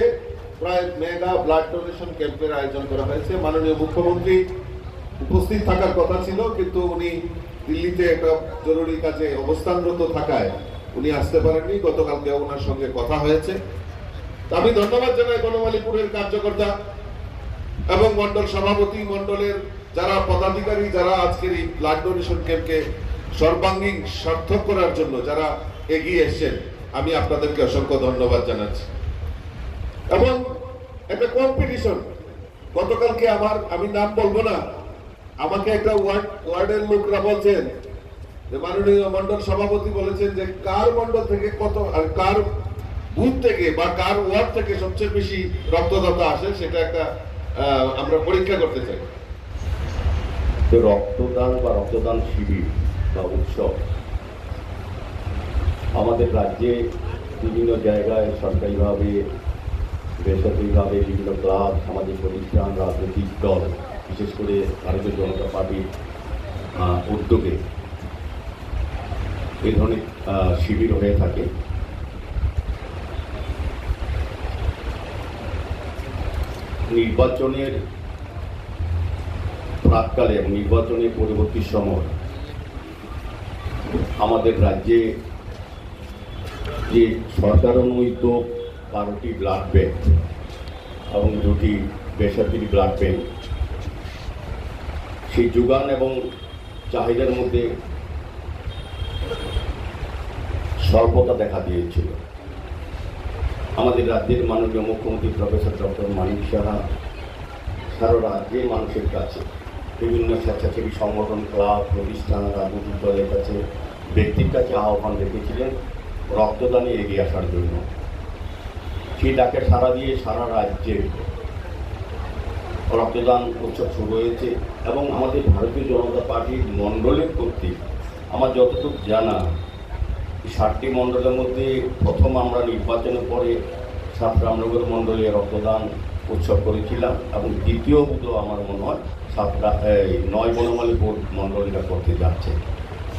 প্রায় মেগা ব্লাড ডোনেশন ক্যাম্পের আয়োজন করা হয়েছে। মাননীয় মুখ্যমন্ত্রী উপস্থিত থাকার কথা ছিল, কিন্তু উনি দিল্লিতে একটা জরুরি কাজে অবস্থানরত থাকায় উনি আসতে পারেননি। গতকালকে ওনার সঙ্গে কথা হয়েছে। আমি ধন্যবাদ জানাই বনমালীপুরের কার্যকর্তা এবং মন্ডল সভাপতি, মন্ডলের যারা পদাধিকারী, যারা আজকের এই ব্লাড ডোনেশন ক্যাম্পকে সর্বাঙ্গীন সার্থক করার জন্য যারা এগিয়ে এসেছেন, আমি আপনাদেরকে অসংখ্য ধন্যবাদ জানাচ্ছি। এবং একটা কম্পিটিশন গতকালকে আমি নাম বলবো না, আমাকে একটা ওয়ার্ডের লোকরা বলছেন যে মাননীয় মন্ডল সভাপতি বলেছেন যে কার মন্ডল থেকে কত, কার বুথ থেকে বা কার ওয়ার্ড থেকে সবচেয়ে বেশি রক্তদাতা আসে, সেটা একটা আমরা পরীক্ষা করতে চাই। রক্তদান বা রক্তদান শিবির বা উৎসব আমাদের রাজ্যে বিভিন্ন জায়গায় সরকারিভাবে, বেসরকারিভাবে বিভিন্ন ক্লাব, সামাজিক প্রতিষ্ঠান, রাজনৈতিক দল, বিশেষ করে ভারতীয় জনতা পার্টির উদ্যোগে এই ধরনের শিবির হয়ে থাকে। নির্বাচনের প্রাককালে এবং নির্বাচনের পরবর্তী সময় আমাদের রাজ্যে যে সরকারান্বিত 12টি ব্লাড ব্যাংক এবং 2টি বেসরকারি ব্লাড ব্যাংক, সেই যোগান এবং চাহিদার মধ্যে স্বল্পতা দেখা দিয়েছিল। আমাদের রাজ্যের মাননীয় মুখ্যমন্ত্রী প্রফেসর ডক্টর মানিক সাহা সারা রাজ্যে মানুষের কাছে, বিভিন্ন স্বেচ্ছাসেবী সংগঠন, ক্লাব, প্রতিষ্ঠান, রাজনৈতিক দলের কাছে, ব্যক্তির কাছে আহ্বান রেখেছিলেন রক্তদানে এগিয়ে আসার জন্য। সেই ডাকে সাড়া দিয়ে সারা রাজ্যে রক্তদান উৎসব শুরু হয়েছে এবং আমাদের ভারতীয় জনতা পার্টির মণ্ডলের কর্তৃক আমার যতটুকু জানা 7টি মণ্ডলের মধ্যে প্রথম আমরা নির্বাচনের পরে 7 রামনগর মণ্ডলে রক্তদান উৎসব করেছিলাম এবং দ্বিতীয় আমার মনে হয় 9 বনমালীপুর মণ্ডলীরা করতে যাচ্ছে।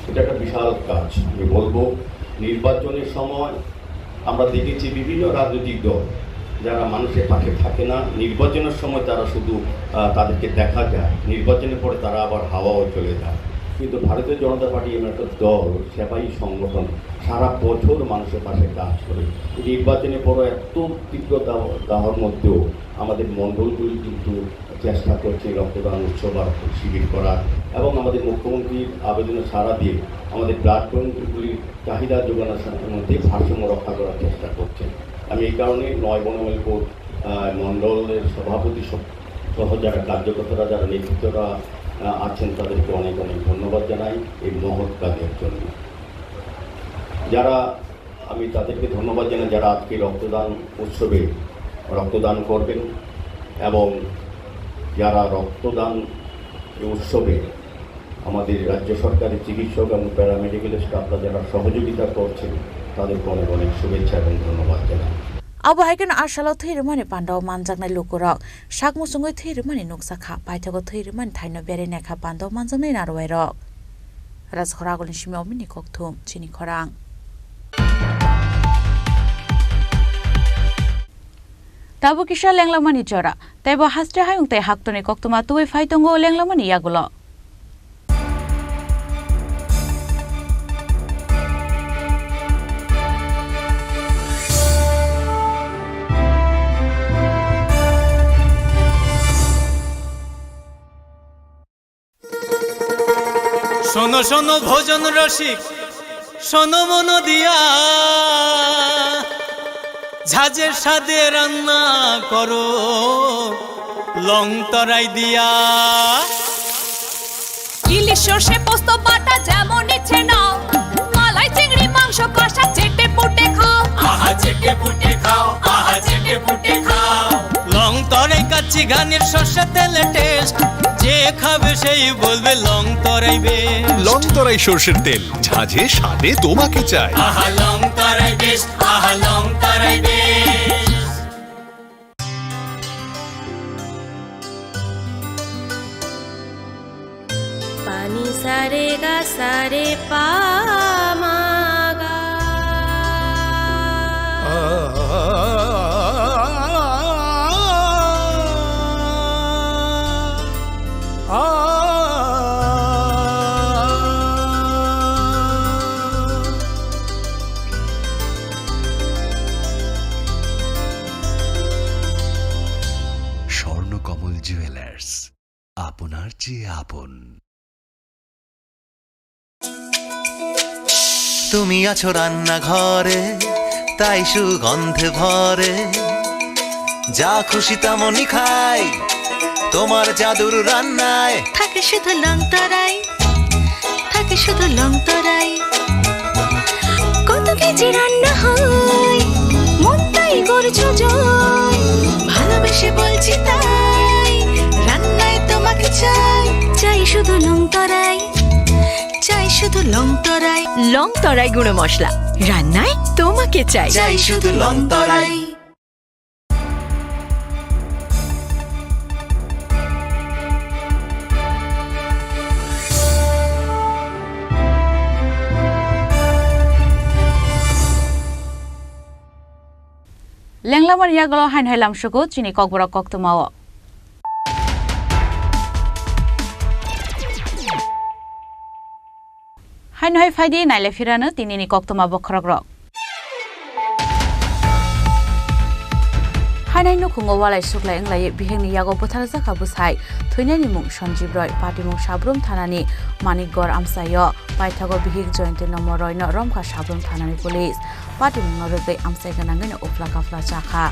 এটা একটা বিশাল কাজ। আমি বলবো নির্বাচনের সময় আমরা দেখেছি বিভিন্ন রাজনৈতিক দল যারা মানুষের পাশে থাকে না, নির্বাচনের সময় তারা শুধু তাদেরকে দেখা যায়, নির্বাচনের পরে তারা আবার হাওয়াও চলে যায়। কিন্তু ভারতীয় জনতা পার্টি এমন একটা দল, সেবায়ী সংগঠন, সারা বছর মানুষের পাশে কাজ করে। নির্বাচনের পরও এত তীব্র দাহর মধ্যেও আমাদের মণ্ডলগুলি কিন্তু চেষ্টা করছে রক্তদান উৎসব আর শিবির করার এবং আমাদের মুখ্যমন্ত্রীর আবেদনে সাড়া দিয়ে আমাদের ব্লাড ব্যাংকগুলির চাহিদা যোগানোর মধ্যে ভারসাম্য রক্ষা করার চেষ্টা করছেন। আমি এই কারণে 9 বনমালীপুর মণ্ডলের সভাপতি সহ যারা কার্যকর্তারা, যারা নেতৃত্বরা আছেন তাদেরকে অনেক অনেক ধন্যবাদ জানাই এই মহৎ কাজের জন্য। আমি তাদেরকে ধন্যবাদ জানাই যারা আজকে রক্তদান উৎসবে রক্তদান করবেন এবং যারা রক্তদান উৎসবে আমাদের রাজ্য সরকারের চিকিৎসক এবং প্যারামেডিক্যাল স্টাফরা যারা সহযোগিতা করছেন তাদেরকে অনেক অনেক শুভেচ্ছা এবং ধন্যবাদ জানাই। Abo hagen arsalo thirmani pandao manjaknai lukurok sakmusungoi thirmani nuksakha paithago thirmani thaino bere nekha pandao manjaknai narwairok Rajkhoragolni simomini kokthum chini khorang Tabo kisha lenglamani jora taibo hastre hayung tai haktoni koktuma tuwi faitongo lenglamani yagulo শোনো শোনো ভোজন রসিক শোনো মন দিয়া ঝাঁঝের স্বাদে রান্না করো লং তরাই দিয়া ইলিশ সর্ষে পোস্ত বাটা যেমন ইচ্ছে নাও মালাই চিংড়ি মাংস কষা চেটে পুটে খাও আহা চেটে পুটে খাও আহা চেটে পুটে খাও লং তরাই কাচ্চি ঘানির সর্ষে তেলে টেস্ট যে খাবে সেই বলবে লং তরাই বেশ লং তরাই সর্ষের তেল ঝাঁঝে স্বাদে তোমাকে চাই আহা লং তরাই বেশ আহা লং তরাই বেশ পানি সারে গা সারে পামাগা স্বর্ণকমল জুয়েলার্স আপনার চেয়ে আপন তুমি আছো রান্নাঘরে তাই সুগন্ধে ভরে যা খুশি তেমনই খাই তোমার জাদুর রান্নায় থাকে শুধু লং তরাই থাকে শুধু লং তরাই কত কেজি রান্না হয় মনটাই করছো জয় ভালোবেসে বলছি তাই রান্নায় তোমাকে চাই চাই শুধু লং তরাই চাই শুধু লং তরাই গুঁড়ো মশলা রান্নায় তোমাকে চাই চাই শুধু লং তরাই Lenglaman yagalo hain hailam shuku chini kokborok koktumao Hain hai faidi naile firana tinini koktuma bokhrogrok Hainai no khungo walai sukla englai bihengni yago bothar jaka busai thoinani mung Sanjeev Roy party mung Sabrum thanani Manikgor amsayo paithago bihik jointe nomor roino romkha Sabrum thanani police party mung norbe amsai ganangani ofla kafla chakha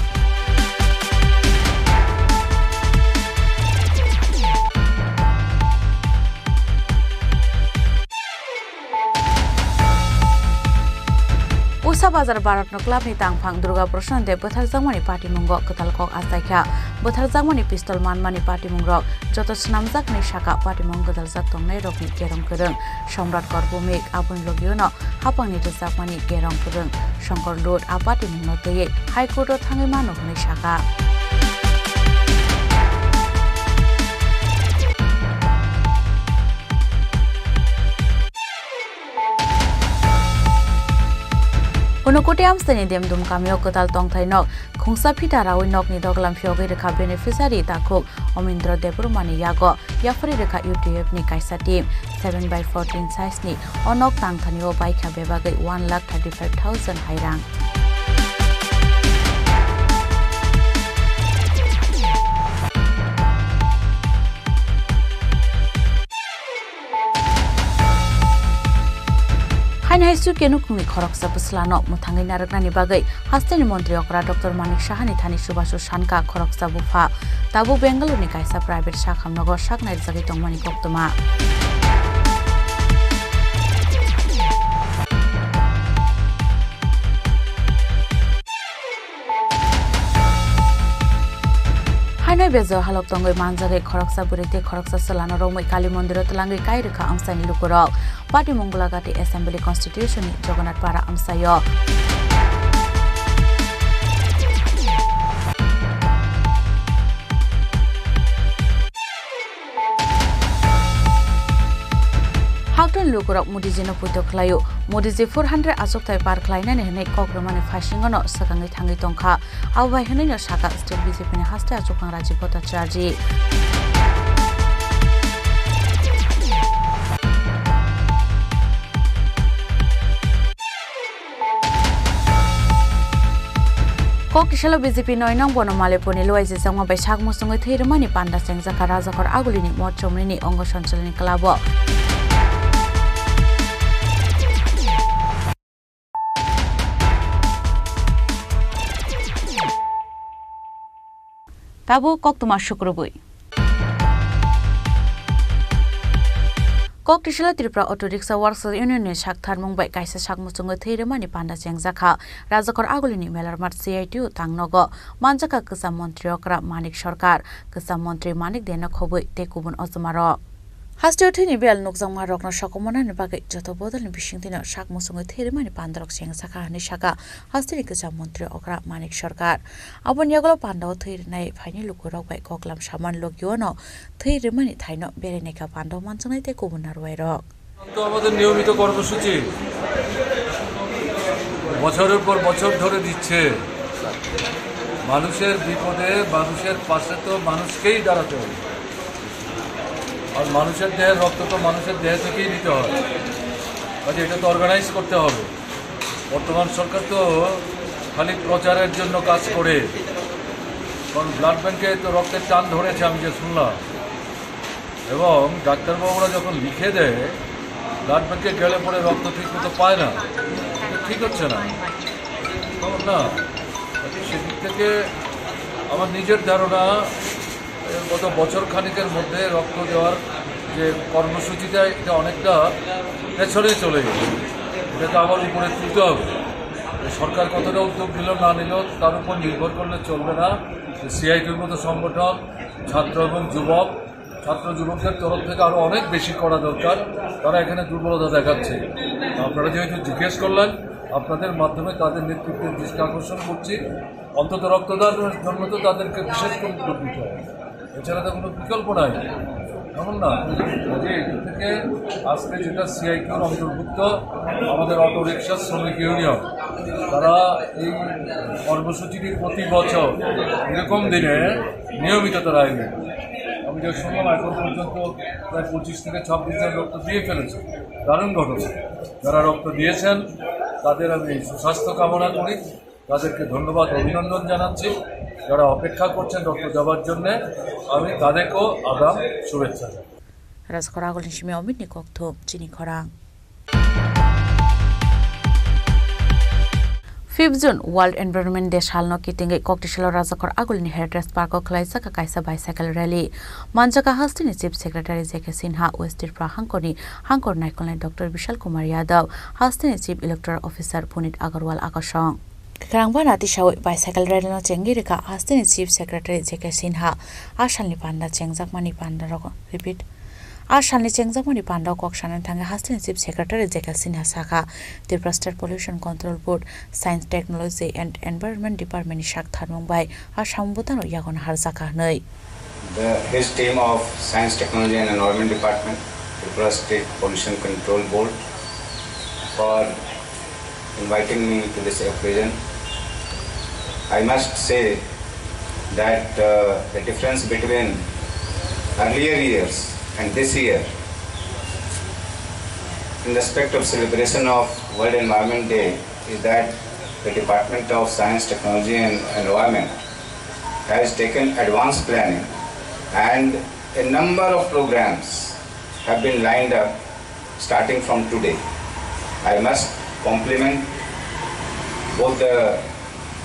Usa Bazar Barat no club ni tangphang Durga Prashan de bothar jangmani party mungo ketalkok asaikha bothar jangmani pistol manmani party mungrok joto snamjak ni shaka party mung kedaljak tongnai rokni kerong kereng Samrat Korbumik abun logiono hapangni jakmani kerong kereng Shankar Lut apati mungno teye High Court o thangai mano huni shaka Unokote amstani demdum kamyo kotal tongthai nok khungsa phita rawi nok ni doglam phyoge rekha beneficiary takuk Omindra Debrumani yago yafari rekha UTF ni kaisa team 7/14 size ni onok tangthani o baikha bebagai 1,35,000 hairang Hainai su kenu kumi khoroksa buslano muthangai naraknani bagai hastani montri okra Dr. Manik Shahani thani subashu shanka khoroksa bufa tabu Bengaluru ni kaisa private shakhamnogor shaknai jagi tongmani koktuma Hanoi bezo halok tongoi manjage khoroksa burite khoroksa salano romoi kali mondiro talangi kairikha amsani lukurok Pati Mongolagati Assembly Constitution ni Jagannath Para amsayo Hakton lukurok Modiji no puto klayo Modiji 400 asoktai par klaina ne hene kokromane fashingono sakangi thangi tongkha awbai hene no saka state BJP ne haste achokang Rajiv Bhattacharya Kokishalo BJP noinong bono maleponi loise jangma bai sagmo songai theirmani panda sengjaka rajakor agulini mochomrini ongo sanchalani klabo Tabo kok tuma shukrubui Kok Trishila Tripura Auto Rickshaw Workers Union ni Shakthar Mumbai kaisa sakmusungo theirmani panda sengjaka rajakor agulini melarmat CITU tangnogo manjaka kesa mantri okra Manik Sarkar kesa mantri Manik dena khobui tekubun ozmaro Haste uthini bel nokjangma rokna sakomona ni bagai joto bodol ni bisingtina sakmusungo theirmani pandarok sengjaka ni saka haste kesa mantri okra Manik Sarkar abon yagolo pandao theirnai phaini lukurok bai koklam saman lokyono theirmani thaino bereneka pandao manjangai tekubun arwairok তো আমাদের নিয়মিত কর্মসূচি বছরের পর বছর ধরে দিচ্ছে মানুষের বিপদে মানুষের পাশে তো মানুষকেই দাঁড়াতে হবে আর মানুষের দেহের রক্ত তো মানুষের দেহ থেকেই নিতে হবে কাজে এটা তো অর্গানাইজ করতে হবে বর্তমান সরকার তো খালি প্রচারের জন্য কাজ করে কারণ ব্লাড ব্যাংকে তো রক্তের টান ধরেছে আমি যে শুনলাম এবং ডাক্তারবাবুরা যখন লিখে দেয় ব্লাড ব্যাংকে গেলে পরে রক্ত ঠিক মতো পায় না ঠিক হচ্ছে না না সেদিক থেকে আমার নিজের ধারণা গত বছর খানিকের মধ্যে রক্ত দেওয়ার যে কর্মসূচিটা এটা অনেকটা পেছনে চলে গেছে এটাকে আবার উপরে তুলতে হবে সরকার কতটা উদ্যোগ নিল না নিল তার উপর নির্ভর করলে চলবে না সিআইটির মতো সংগঠন ছাত্র এবং ছাত্র যুবকদের তরফ থেকে আরও অনেক বেশি করা দরকার তারা এখানে দুর্বলতা দেখাচ্ছে আপনারা যেহেতু জিজ্ঞেস করলেন আপনাদের মাধ্যমে তাদের নেতৃত্বের দৃষ্টি আকর্ষণ করছি অন্তত রক্তদানের জন্য তো তাদেরকে বিশেষ করে উদ্যোগ দিতে হবে এছাড়া তো কোনো বিকল্প নাই এমন না যে এখান থেকে আজকে যেটা সিআইটির অন্তর্ভুক্ত আমাদের অটো রিক্সা শ্রমিক ইউনিয়ন তারা এই কর্মসূচিটি প্রতি বছর এরকম দিনে নিয়মিত তারা আয়োজন আমি যে শুনলাম এখন পর্যন্ত প্রায় 25 থেকে 26 জন রক্ত দিয়ে ফেলেছে দারুণ ঘটনা যারা রক্ত দিয়েছেন তাদের আমি সুস্বাস্থ্য কামনা করি তাদেরকে ধন্যবাদ অভিনন্দন জানাচ্ছি যারা অপেক্ষা করছেন রক্ত দেওয়ার জন্য আমি তাদেরকেও আগাম শুভেচ্ছা জানাই রাজখরা আগল নিশিমে অমিত নিকক থোপ চিনি খরা 5 June World Environment Day salno kitingai Koktisalo Rajakor Agulini Heritage Park o khlaisaka kaisa bicycle rally manjaka hastini Chief Secretary J.K. Sinha West Tripura Hangkor Naikolnai Dr. Vishal Kumar Yadav hastini Chief Electoral Officer Punit Agarwal akashong Kerangba nati shawai bicycle rally no chengirika hastini Chief Secretary J.K. Sinha ashalni panda chengjakmani panda rok repeat Ashalni chengjakmani panda kokshanan thanga hastini Chief Secretary J.K. Sinha Saka Tripura State Pollution Control Board Science Technology and Environment Department Shakthar Mumbai Ashambutan yagon harsaka nei His team of Science Technology and Environment Department Tripura State Pollution Control Board for inviting me to this occasion. I must say that the difference between earlier years and this year in respect of celebration of World Environment Day is that the Department of Science, Technology and Environment has taken advanced planning and a number of programs have been lined up starting from today. I must compliment both the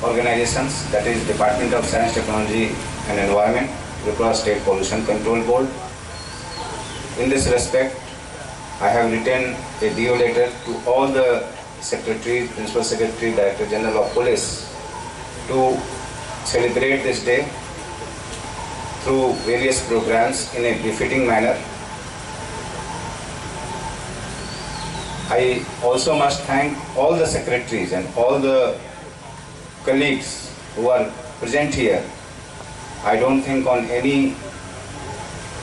organizations, that is Department of Science, Technology and Environment, Tripura State Pollution Control Board. In this respect, I have written a DO letter to all the Secretary, Principal Secretary, Director General of Police to celebrate this day through various programs in a befitting manner. I also must thank all the secretaries and all the colleagues who are present here. I don't think on any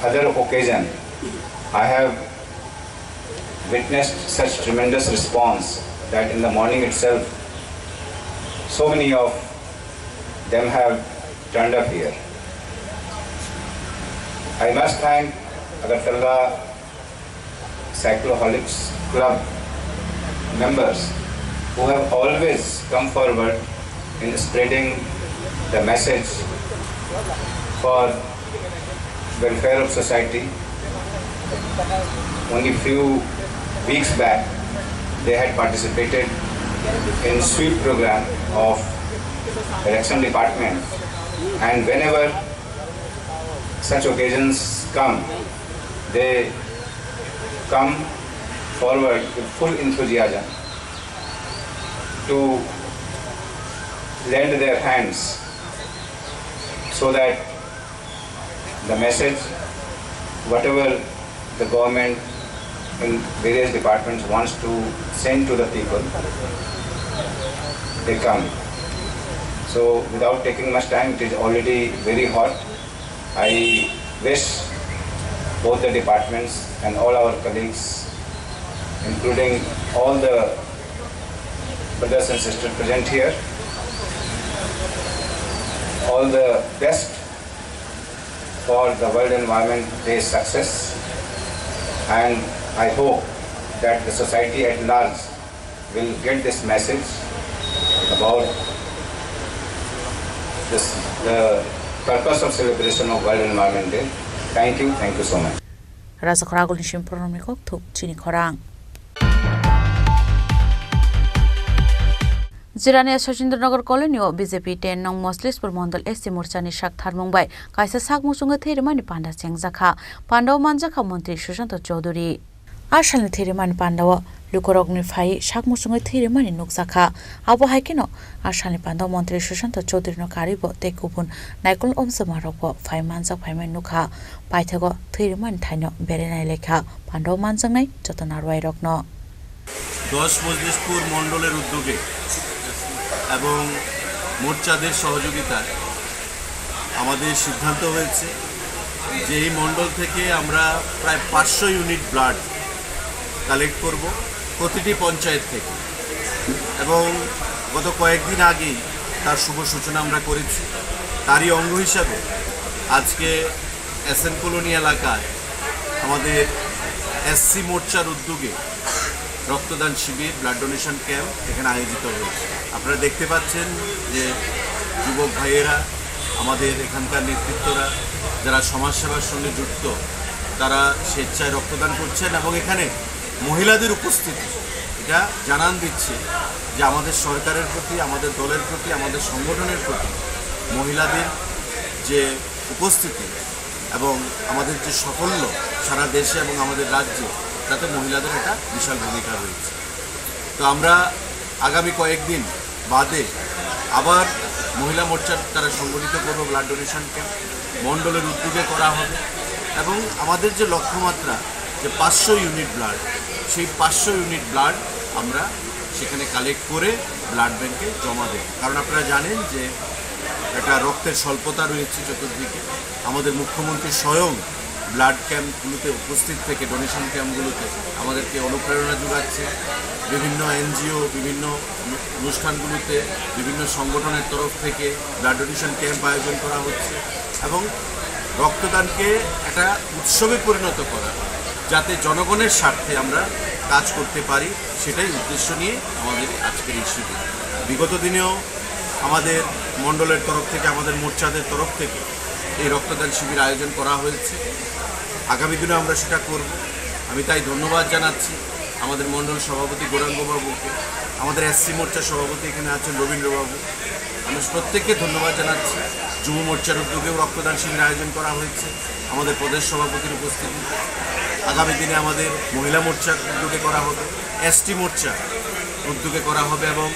other occasion I have witnessed such tremendous response that in the morning itself so many of them have turned up here. I must thank Agartala Cycloholics Club members who have always come forward in spreading the message for welfare of society. Only few weeks back they had participated in sweep program of election department, and whenever such occasions come, they come forward with full enthusiasm to lend their hands so that the message, whatever the government in various departments wants to send to the people, they come. So without taking much time, it is already very hot. I wish both the departments and all our colleagues, including all the brothers and sisters present here, all the best for the World Environment Day's success, and I hope that the society at large will get this message about the purpose of celebration of World Environment Day. Thank you so much. Raza Koragul Nishim Pronomikok Tuk Chini Korang. Jirania Sachindranagar Colony BJP 10 Nong Moslispur Mondal SC Morchani Shak Tharmungbai Kaisa Sak Musunga Therimani Panda Sengzakha Pandaw Manjaka Montri Shushanto Chaudhuri Ashalni Therimani Pandawa Lukorogni Fai Shak Musunga Therimani Nukzakha Abo Haikino Ashalni Pandaw Montri Shushanto Chaudhuri no Karibo Tekupun Naikul Omsamaroko Fai Manjak Faiman Nukha Paithago Therimani Thaino Berenai Lekha Pandaw Manjangnai Jotanarwai Rokno 10 Majlishpur মণ্ডলের উদ্যোগে এবং মোর্চাদের সহযোগিতায় আমাদের সিদ্ধান্ত হয়েছে যে এই মণ্ডল থেকে আমরা প্রায় 500 ইউনিট ব্লাড কালেক্ট করব প্রতিটি পঞ্চায়েত থেকে, এবং গত কয়েকদিন আগেই তার শুভ সূচনা আমরা করেছি। তারই অঙ্গ হিসাবে আজকে এসএন কলোনি এলাকায় আমাদের এসসি মোর্চার উদ্যোগে রক্তদান শিবির ব্লাড ডোনেশন ক্যাম্প এখানে আয়োজিত হয়েছে। আপনারা দেখতে পাচ্ছেন যে যুবক ভাইয়েরা, আমাদের এখানকার নেতৃত্বরা যারা সমাজসেবার সঙ্গে যুক্ত, তারা স্বেচ্ছায় রক্তদান করছেন এবং এখানে মহিলাদের উপস্থিতি এটা জানান দিচ্ছে যে আমাদের সরকারের প্রতি, আমাদের দলের প্রতি, আমাদের সংগঠনের প্রতি মহিলাদের যে উপস্থিতি এবং আমাদের যে সাফল্য সারা দেশে এবং আমাদের রাজ্যে, তাতে মহিলাদের একটা বিশাল ভূমিকা রয়েছে। তো আমরা আগামী কয়েকদিন বাদে আবার মহিলা মোর্চার তারা সংগঠিত করবো ব্লাড ডোনেশন ক্যাম্প, মণ্ডলের উদ্যোগে করা হবে, এবং আমাদের যে লক্ষ্যমাত্রা যে 500 ইউনিট ব্লাড, সেই 500 ইউনিট ব্লাড আমরা সেখানে কালেক্ট করে ব্লাড ব্যাংকে জমা দেব। কারণ আপনারা জানেন যে একটা রক্তের স্বল্পতা রয়েছে চতুর্দিকে। আমাদের মুখ্যমন্ত্রী স্বয়ং ব্লাড ক্যাম্পগুলোতে উপস্থিত থেকে, ডোনেশন ক্যাম্পগুলোতে আমাদেরকে অনুপ্রেরণা যোগাচ্ছে। বিভিন্ন এনজিও, বিভিন্ন অনুষ্ঠানগুলোতে বিভিন্ন সংগঠনের তরফ থেকে ব্লাড ডোনেশন ক্যাম্প আয়োজন করা হচ্ছে, এবং রক্তদানকে একটা উৎসবে পরিণত করা, যাতে জনগণের স্বার্থে আমরা কাজ করতে পারি, সেটাই উদ্দেশ্য নিয়ে আমাদের আজকের এই শিবির। বিগত দিনেও আমাদের মণ্ডলের তরফ থেকে, আমাদের মোর্চাদের তরফ থেকে এই রক্তদান শিবির আয়োজন করা হয়েছে। আগামী দিনে আমরা সেটা করব। আমি তাই ধন্যবাদ জানাচ্ছি আমাদের মণ্ডল সভাপতি গৌরাঙ্গবাবুকে, আমাদের এসসি মোর্চার সভাপতি এখানে আছেন রবীন্দ্রবাবু, আমি প্রত্যেককে ধন্যবাদ জানাচ্ছি। যুব মোর্চার উদ্যোগেও রক্তদান শিবির আয়োজন করা হয়েছে আমাদের প্রদেশ সভাপতির উপস্থিতিতে। আগামী দিনে আমাদের মহিলা মোর্চার উদ্যোগে করা হবে, এসটি মোর্চা উদ্যোগে করা হবে, এবং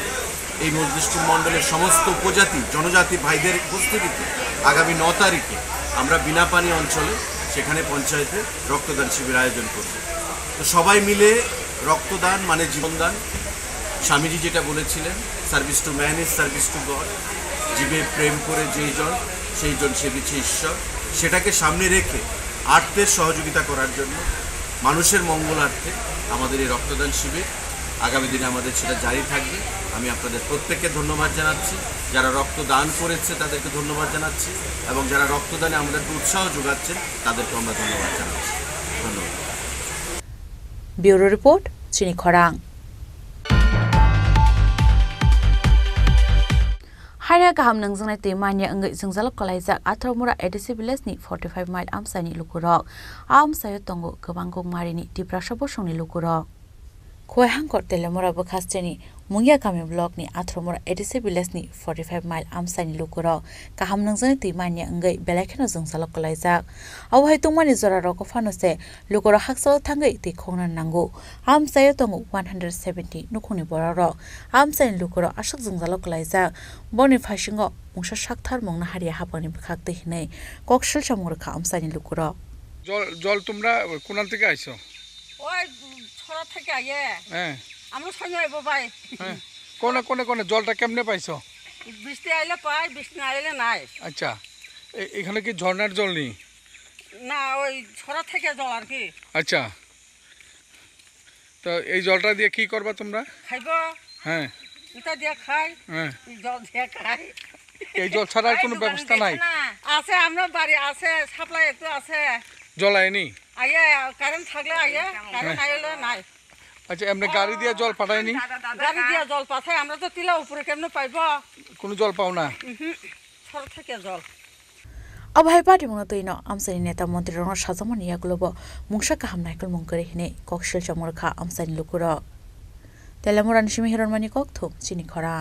এই মজলিশপুর মণ্ডলের সমস্ত উপজাতি জনজাতি ভাইদের উপস্থিতিতে আগামী 9 তারিখে আমরা বিনাপানি অঞ্চলে সেখানে পঞ্চায়েতে রক্তদান শিবির আয়োজন করব। তো সবাই মিলে রক্তদান মানে জীবনদান। স্বামীজি যেটা বলেছিলেন, service to man is service to god. জীবে প্রেম করে যেই জন সেই জন সেবিছে ঈশ্বর। সেটাকে সামনে রেখে আর্থের সহযোগিতা করার জন্য, মানুষের মঙ্গলার্থে আমাদের এই রক্তদান শিবির আগামী দিনে আমাদের সেটা জারি থাকবে। আমি আপনাদের প্রত্যেককে ধন্যবাদ জানাচ্ছি, যারা রক্তদান করেছে তাদেরকে ধন্যবাদ জানাচ্ছি, এবং যারা রক্তদানে আমাদেরকে উৎসাহ যোগাচ্ছেন তাদেরকে আমরা ধন্যবাদ জানাচ্ছি। ধন্যবাদ। ব্যুরো রিপোর্ট, চিনি খরাং। हायना गाहाम नोंजोंनाय दैमानि अंगै जोंजालक कलायजाक आथ्रामुरा एडिसि भिलेजनि 45 माइल आमसाइनि लुकुरक आमसायो तंगो गोबां गंमारिनि दिब्रासा बसंनि लुकुरक खयहांकर तेलेमुरा बखास्टेनि मुंगिया गामि ब्लकनि आथ्रामुरा एडिसि भिलेजनि 45 माइल आमसाइनि लुकुरक गाहाम नोंजोंनाय दैमानि अंगै बेलायखेनो जोंजालक कलायजाक आवहाय तंमानि जरा रको फानोसे लुकुर हाक्सल थांगै दैखौना नांगौ आमसायो तंगो 170 नुखुनि बररक आमसाइनि लुकुर आशक जोंजालक कलायजाक बनि फाइसिंगो मुंसा साक्थार मंगना हारिया हापानि बखाक दैहिनै कक्सल सामुरखा आमसाइनि लुकुर জল তোমরা কোনার থেকে আইছো? ওই ছড়া থেকে আইয়ে হ্যাঁ আমরা সঙ্গে আইবো ভাই। হ্যাঁ কোনে কোনে কোনে জলটা কেমনে পাইছো? বৃষ্টি আইলে পাই, বৃষ্টি না আইলে নাই। আচ্ছা, এখানে কি ঝর্ণার জল নেই? না, ওই ছড়া থেকে জল আর কি। আচ্ছা, তো এই জলটা দিয়ে কি করবা তোমরা? খাইবো। হ্যাঁ, এটা দিয়ে খাই। হ্যাঁ, জল দিয়ে খাই। এই জল ছাড়া আর কোনো ব্যবস্থা নাই? আছে, আমরা বাড়ি আছে, সাপ্লাই একটু আছে। জল আইনি? আইয়ে কারেন্ট থাকলে আইয়ে, কারেন্ট আইলে নাই। আচ্ছা, এমনি গাড়ি দিয়ে জল পাঠায়নি? গাড়ি দিয়ে জল পাঠাই, আমরা তো টিলা উপরে কেমনে পাইব? কোনো জল পাও না? ছড়া থেকে জল। अबहाय पार्टी मुनो तैनो आमसानि नेता मन्त्री रन साजामनि यागलबो मुंसा गाहाम नायकल मंगरे हिने कक्सेल चमरखा आमसानि लुकुर तेलामुरानि सिमि हिरनमानि कक्थु चिनि खरा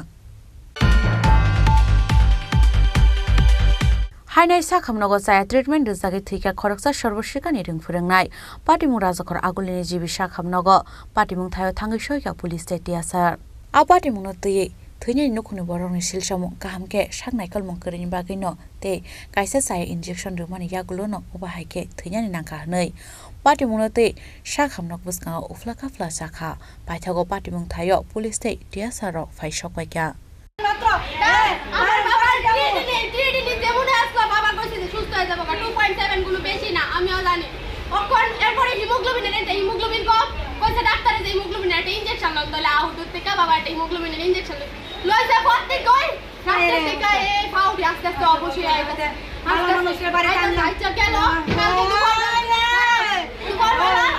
हाइनाय साखामनगो जाया ट्रिटमेन्ट रिजागै थैका खरकसा सर्वशिकानि रिं फोरोंनाय पार्टीमुं राजाखर आगुलिनि जिबि साखामनगो पार्टीमुं थायो थांगै सयका पुलिस टेटियासार आ पार्टीमुंनो तैयै थैनायनि नखुनि बरंनि सिलसामुं गाहामके सागनायकल मंगरेनि बागैनो ते कायसा जाय इन्जेक्शन रुमानि यागुलोनो उबाहायके थैनायनि नांखा हनै पार्टीमुंनो ते साखामनग बुसकाङाव उफ्ला खाफ्ला जाखा बायथागो पार्टीमुं थायो पुलिस ते टियासाराव फायसकबायका কইছে ডাক্তারে যে হিমোগ্লোবিন একটা ইনজেকশন লন দলে আউট থেকে বাবা একটা হিমোগ্লোবিনের ইনজেকশন লইছে পড়তে কই রাতে থেকে এই ফাউডি আস্তে আস্তে অবশ্যই আইছে আস্তে আস্তে বাড়ি আইছে কেন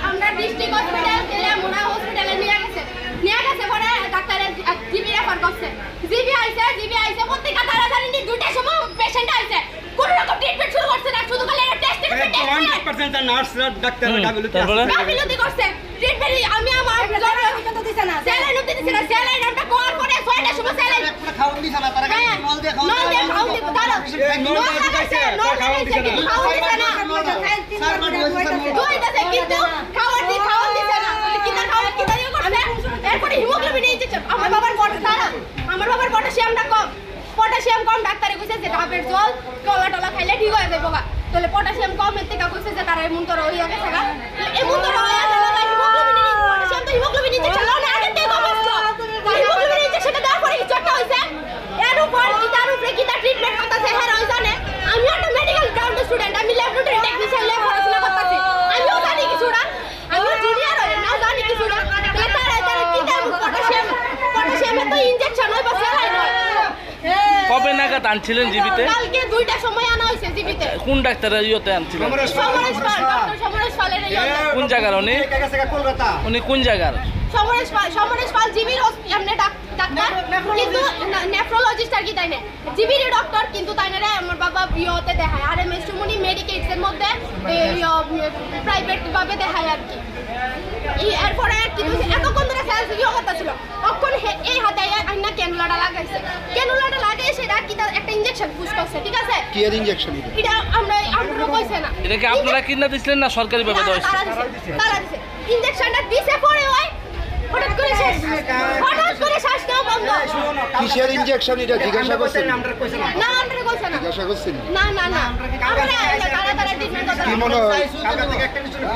আমরা ডিস্ট্রিক্ট হসপিটাল তেলেমুনা হসপিটালে নিয়ে গেছে পরে ডাক্তারে জিবি রেফার করছে জিবি আইছে প্রত্যেকটা তাড়াতাড়ি নি দুইটার সময় পেশেন্ট আইছে কোন রকম ট্রিটমেন্ট শুরু করছে না শুধু খালি একটা টেস্ট 100% নার্স ডাক্তার গাফিলতি করছে ট্রিটমেন্ট আমি আমার জরুরি তো দিছে না স্যালাইন দিছে না স্যালাইন আমরা কল করে 6টার সময় স্যালাইন খাওন দিছ না তারা নল দিয়ে খাওন তারা নল খাওন দিছে না দুই দাসে কিন্তু খাওন দিছে না কিনা করছে এরপরে হিমোগ্লোবিন ইনজেকশন আমার বাবার পটাশিয়ামটা কম ডাক্তারে কইছে যে ডাবের জল টলা খাইলে ঠিক হয়ে যাবে বাবা তাহলে পটাশিয়াম কম এর থেকে কইছে যে তার এমন তো হইয়া গেছে গা এমন তো হইয়া গেল পটাশিয়াম তো হিমোগ্লোবিন ইনজেকশন লাও না আগে থেকে কম আসলো হিমোগ্লোবিন ইনজেকশনটা দেওয়ার পরে কি চটটা হইছে এর উপর কিতার উপরে কিতা ট্রিটমেন্ট করতেছে হ্যাঁ ওই জানে আমি একটা মেডিকেল গ্রাউন্ড স্টুডেন্ট আমি ল্যাবরেটরি টেকনিশিয়ান ল্যাব পড়াশোনা করতেছি আমিও জানি কিছুটা আমিও জুনিয়র হই নাও জানি কিছুটা তারা কিতা পটাশিয়াম তো ইনজেকশন হয় বা স্যালাইন হয় কবে নাগাদ আনছিলেন জীবিতে? কালকে 2টার সময় আনা হইছে জীবিতে। কোন ডাক্তারের ইয়েতে আনছিলেন? সমরেশ পালের ইয়েতে। কোন জায়গার উনি? কলকাতা। উনি কোন জায়গার? সমরেশ পাল জিবির এমনি ডাক্তার কিন্তু নেফ্রোলজিস্ট আর কি তাই না জিবির ডক্টর কিন্তু তাই না আমার বাবা ইয়েতে দেখায় আর এমএস সুমনি মেডিকেটস এর মধ্যে প্রাইভেট ভাবে দেখায় আর কি এরপরে কিন্তু এতক্ষণ ধরে সেলস ইয়ে করতেছিল তখন এই হাতে আইনা ক্যানুলাটা লাগাইছে ক্যানুলাটা লাগিয়ে সেটা কি একটা ইনজেকশন পুশ করছে ঠিক আছে কি এর ইনজেকশন এটা আমরা কইছে না এটা কি আপনারা কিনা দিছিলেন না সরকারি ভাবে দেওয়া হইছে? তারা দিছে ইনজেকশনটা দিছে পরে ওই হঠাৎ করে শ্বাস নেওয়া বন্ধ কিসের ইনজেকশন এটা জিজ্ঞাসা করছেন? না আমরা কইছে না জিজ্ঞাসা করছেন? না আমরা কি মনে হয়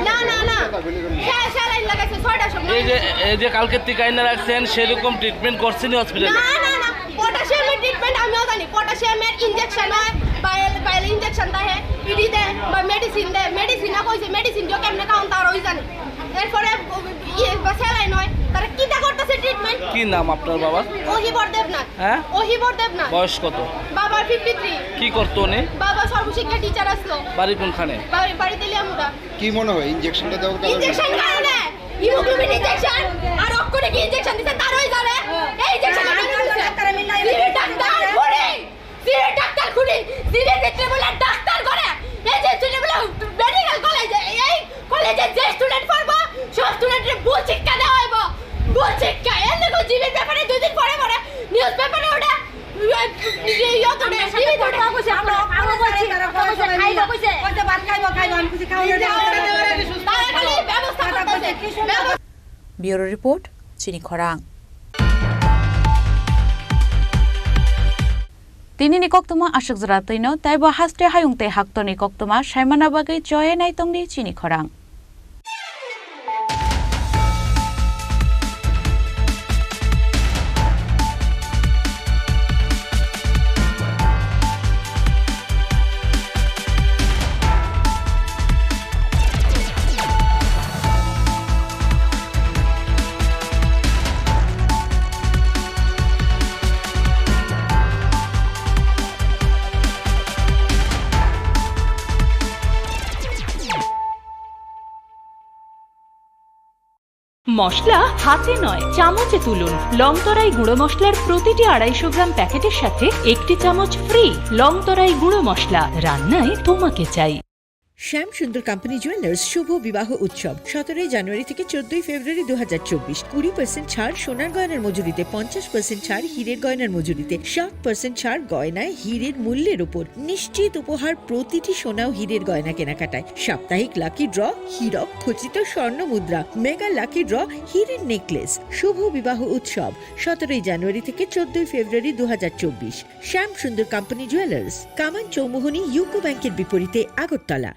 না না না স্যালাইন লাগাইছে 6টার সময়। এই যে কালকে টিকা এনে রাখছেন সেরকম ট্রিটমেন্ট করছেন হসপিটালে? না না না পটাশিয়ামের ট্রিটমেন্ট আমিও জানি। পটাশিয়ামের ইনজেকশন হয়, বাইল ইনজেকশন দেয়, ইডি দেয় বা মেডিসিন দেয়। মেডিসিন না কইছে মেডিসিন দিও কেমনে কাউন্ট আর ওই জানি। এরপরে স্যালাইন হয়। তারা কিটা করতেছে ট্রিটমেন্ট? কি নাম আপনার বাবা? ওহিবর দেবনাথ। হ্যাঁ ওহিবর দেবনাথ। বয়স কত? বাবার 53। কি করতো উনি? বাবা সর্বশিক্ষা টিচার আসলো। বাড়ি কোনখানে? বাড়িতে লিয়ামুরা। কি মনে হয় ইনজেকশনটা দেওয়া কারণে? ইনজেকশন কারণে হিমোগ্লোবিন ইনজেকশন আর অক্ষরে কি ইনজেকশন দিতে তারই জানে। এই ইনজেকশন ডাক্তার মিলাই ডাক্তার করে সিরে ডাক্তার খুনি সিরে দেখতে বলে ডাক্তার করে। এই যে সিরে বলে মেডিকেল কলেজে এই কলেজে যে স্টুডেন্ট পড়বো সব স্টুডেন্টের ভুল শিক্ষা দেওয়া হইব। ভুল শিক্ষা এর দেখো জীবের ব্যাপারে 2 দিন পরে পরে নিউজ পেপারে ওটা ব্যুরো রিপোর্ট চিনি খরাং। তিনি নিকক্তমা আশক জরা তৈন তাইব হাস্তে হায়ুংতে হাক্ত নিকক্তমা সাইমানা বাগৈ জয়ে নাইতংনি চিনি খরাং। মশলা হাতে নয় চামচে তুলুন। লংতরাই গুঁড়ো মশলার প্রতিটি 250 গ্রাম প্যাকেটের সাথে 1টি চামচ ফ্রি। লংতরাই গুঁড়ো মশলা, রান্নায় তোমাকে চাই। শ্যাম সুন্দর কোম্পানি জুয়েলার্স শুভ বিবাহ উৎসব 17 জানুয়ারি থেকে 14 ফেব্রুয়ারি 2024। 20% ছাড় সোনার গয়নার মজুরিতে, 50% ছাড় হীরের গয়নার মজুরিতে, 7% ছাড় গয়নায় হীরের মূল্যের উপর। নিশ্চিত উপহার প্রতিটি সোনা ও হীরের গয়না কেনাকাটায়। সাপ্তাহিক লাকি ড্র, হীরক খচিত স্বর্ণ মুদ্রা, মেগা লাকি ড্র, হীরের নেকলেস। শুভ বিবাহ উৎসব 17 জানুয়ারি থেকে 14 ফেব্রুয়ারি 2024। শ্যাম সুন্দর কোম্পানি জুয়েলার্স, কামান চৌমুহনী ইউকো ব্যাংকের বিপরীতে, আগরতলা।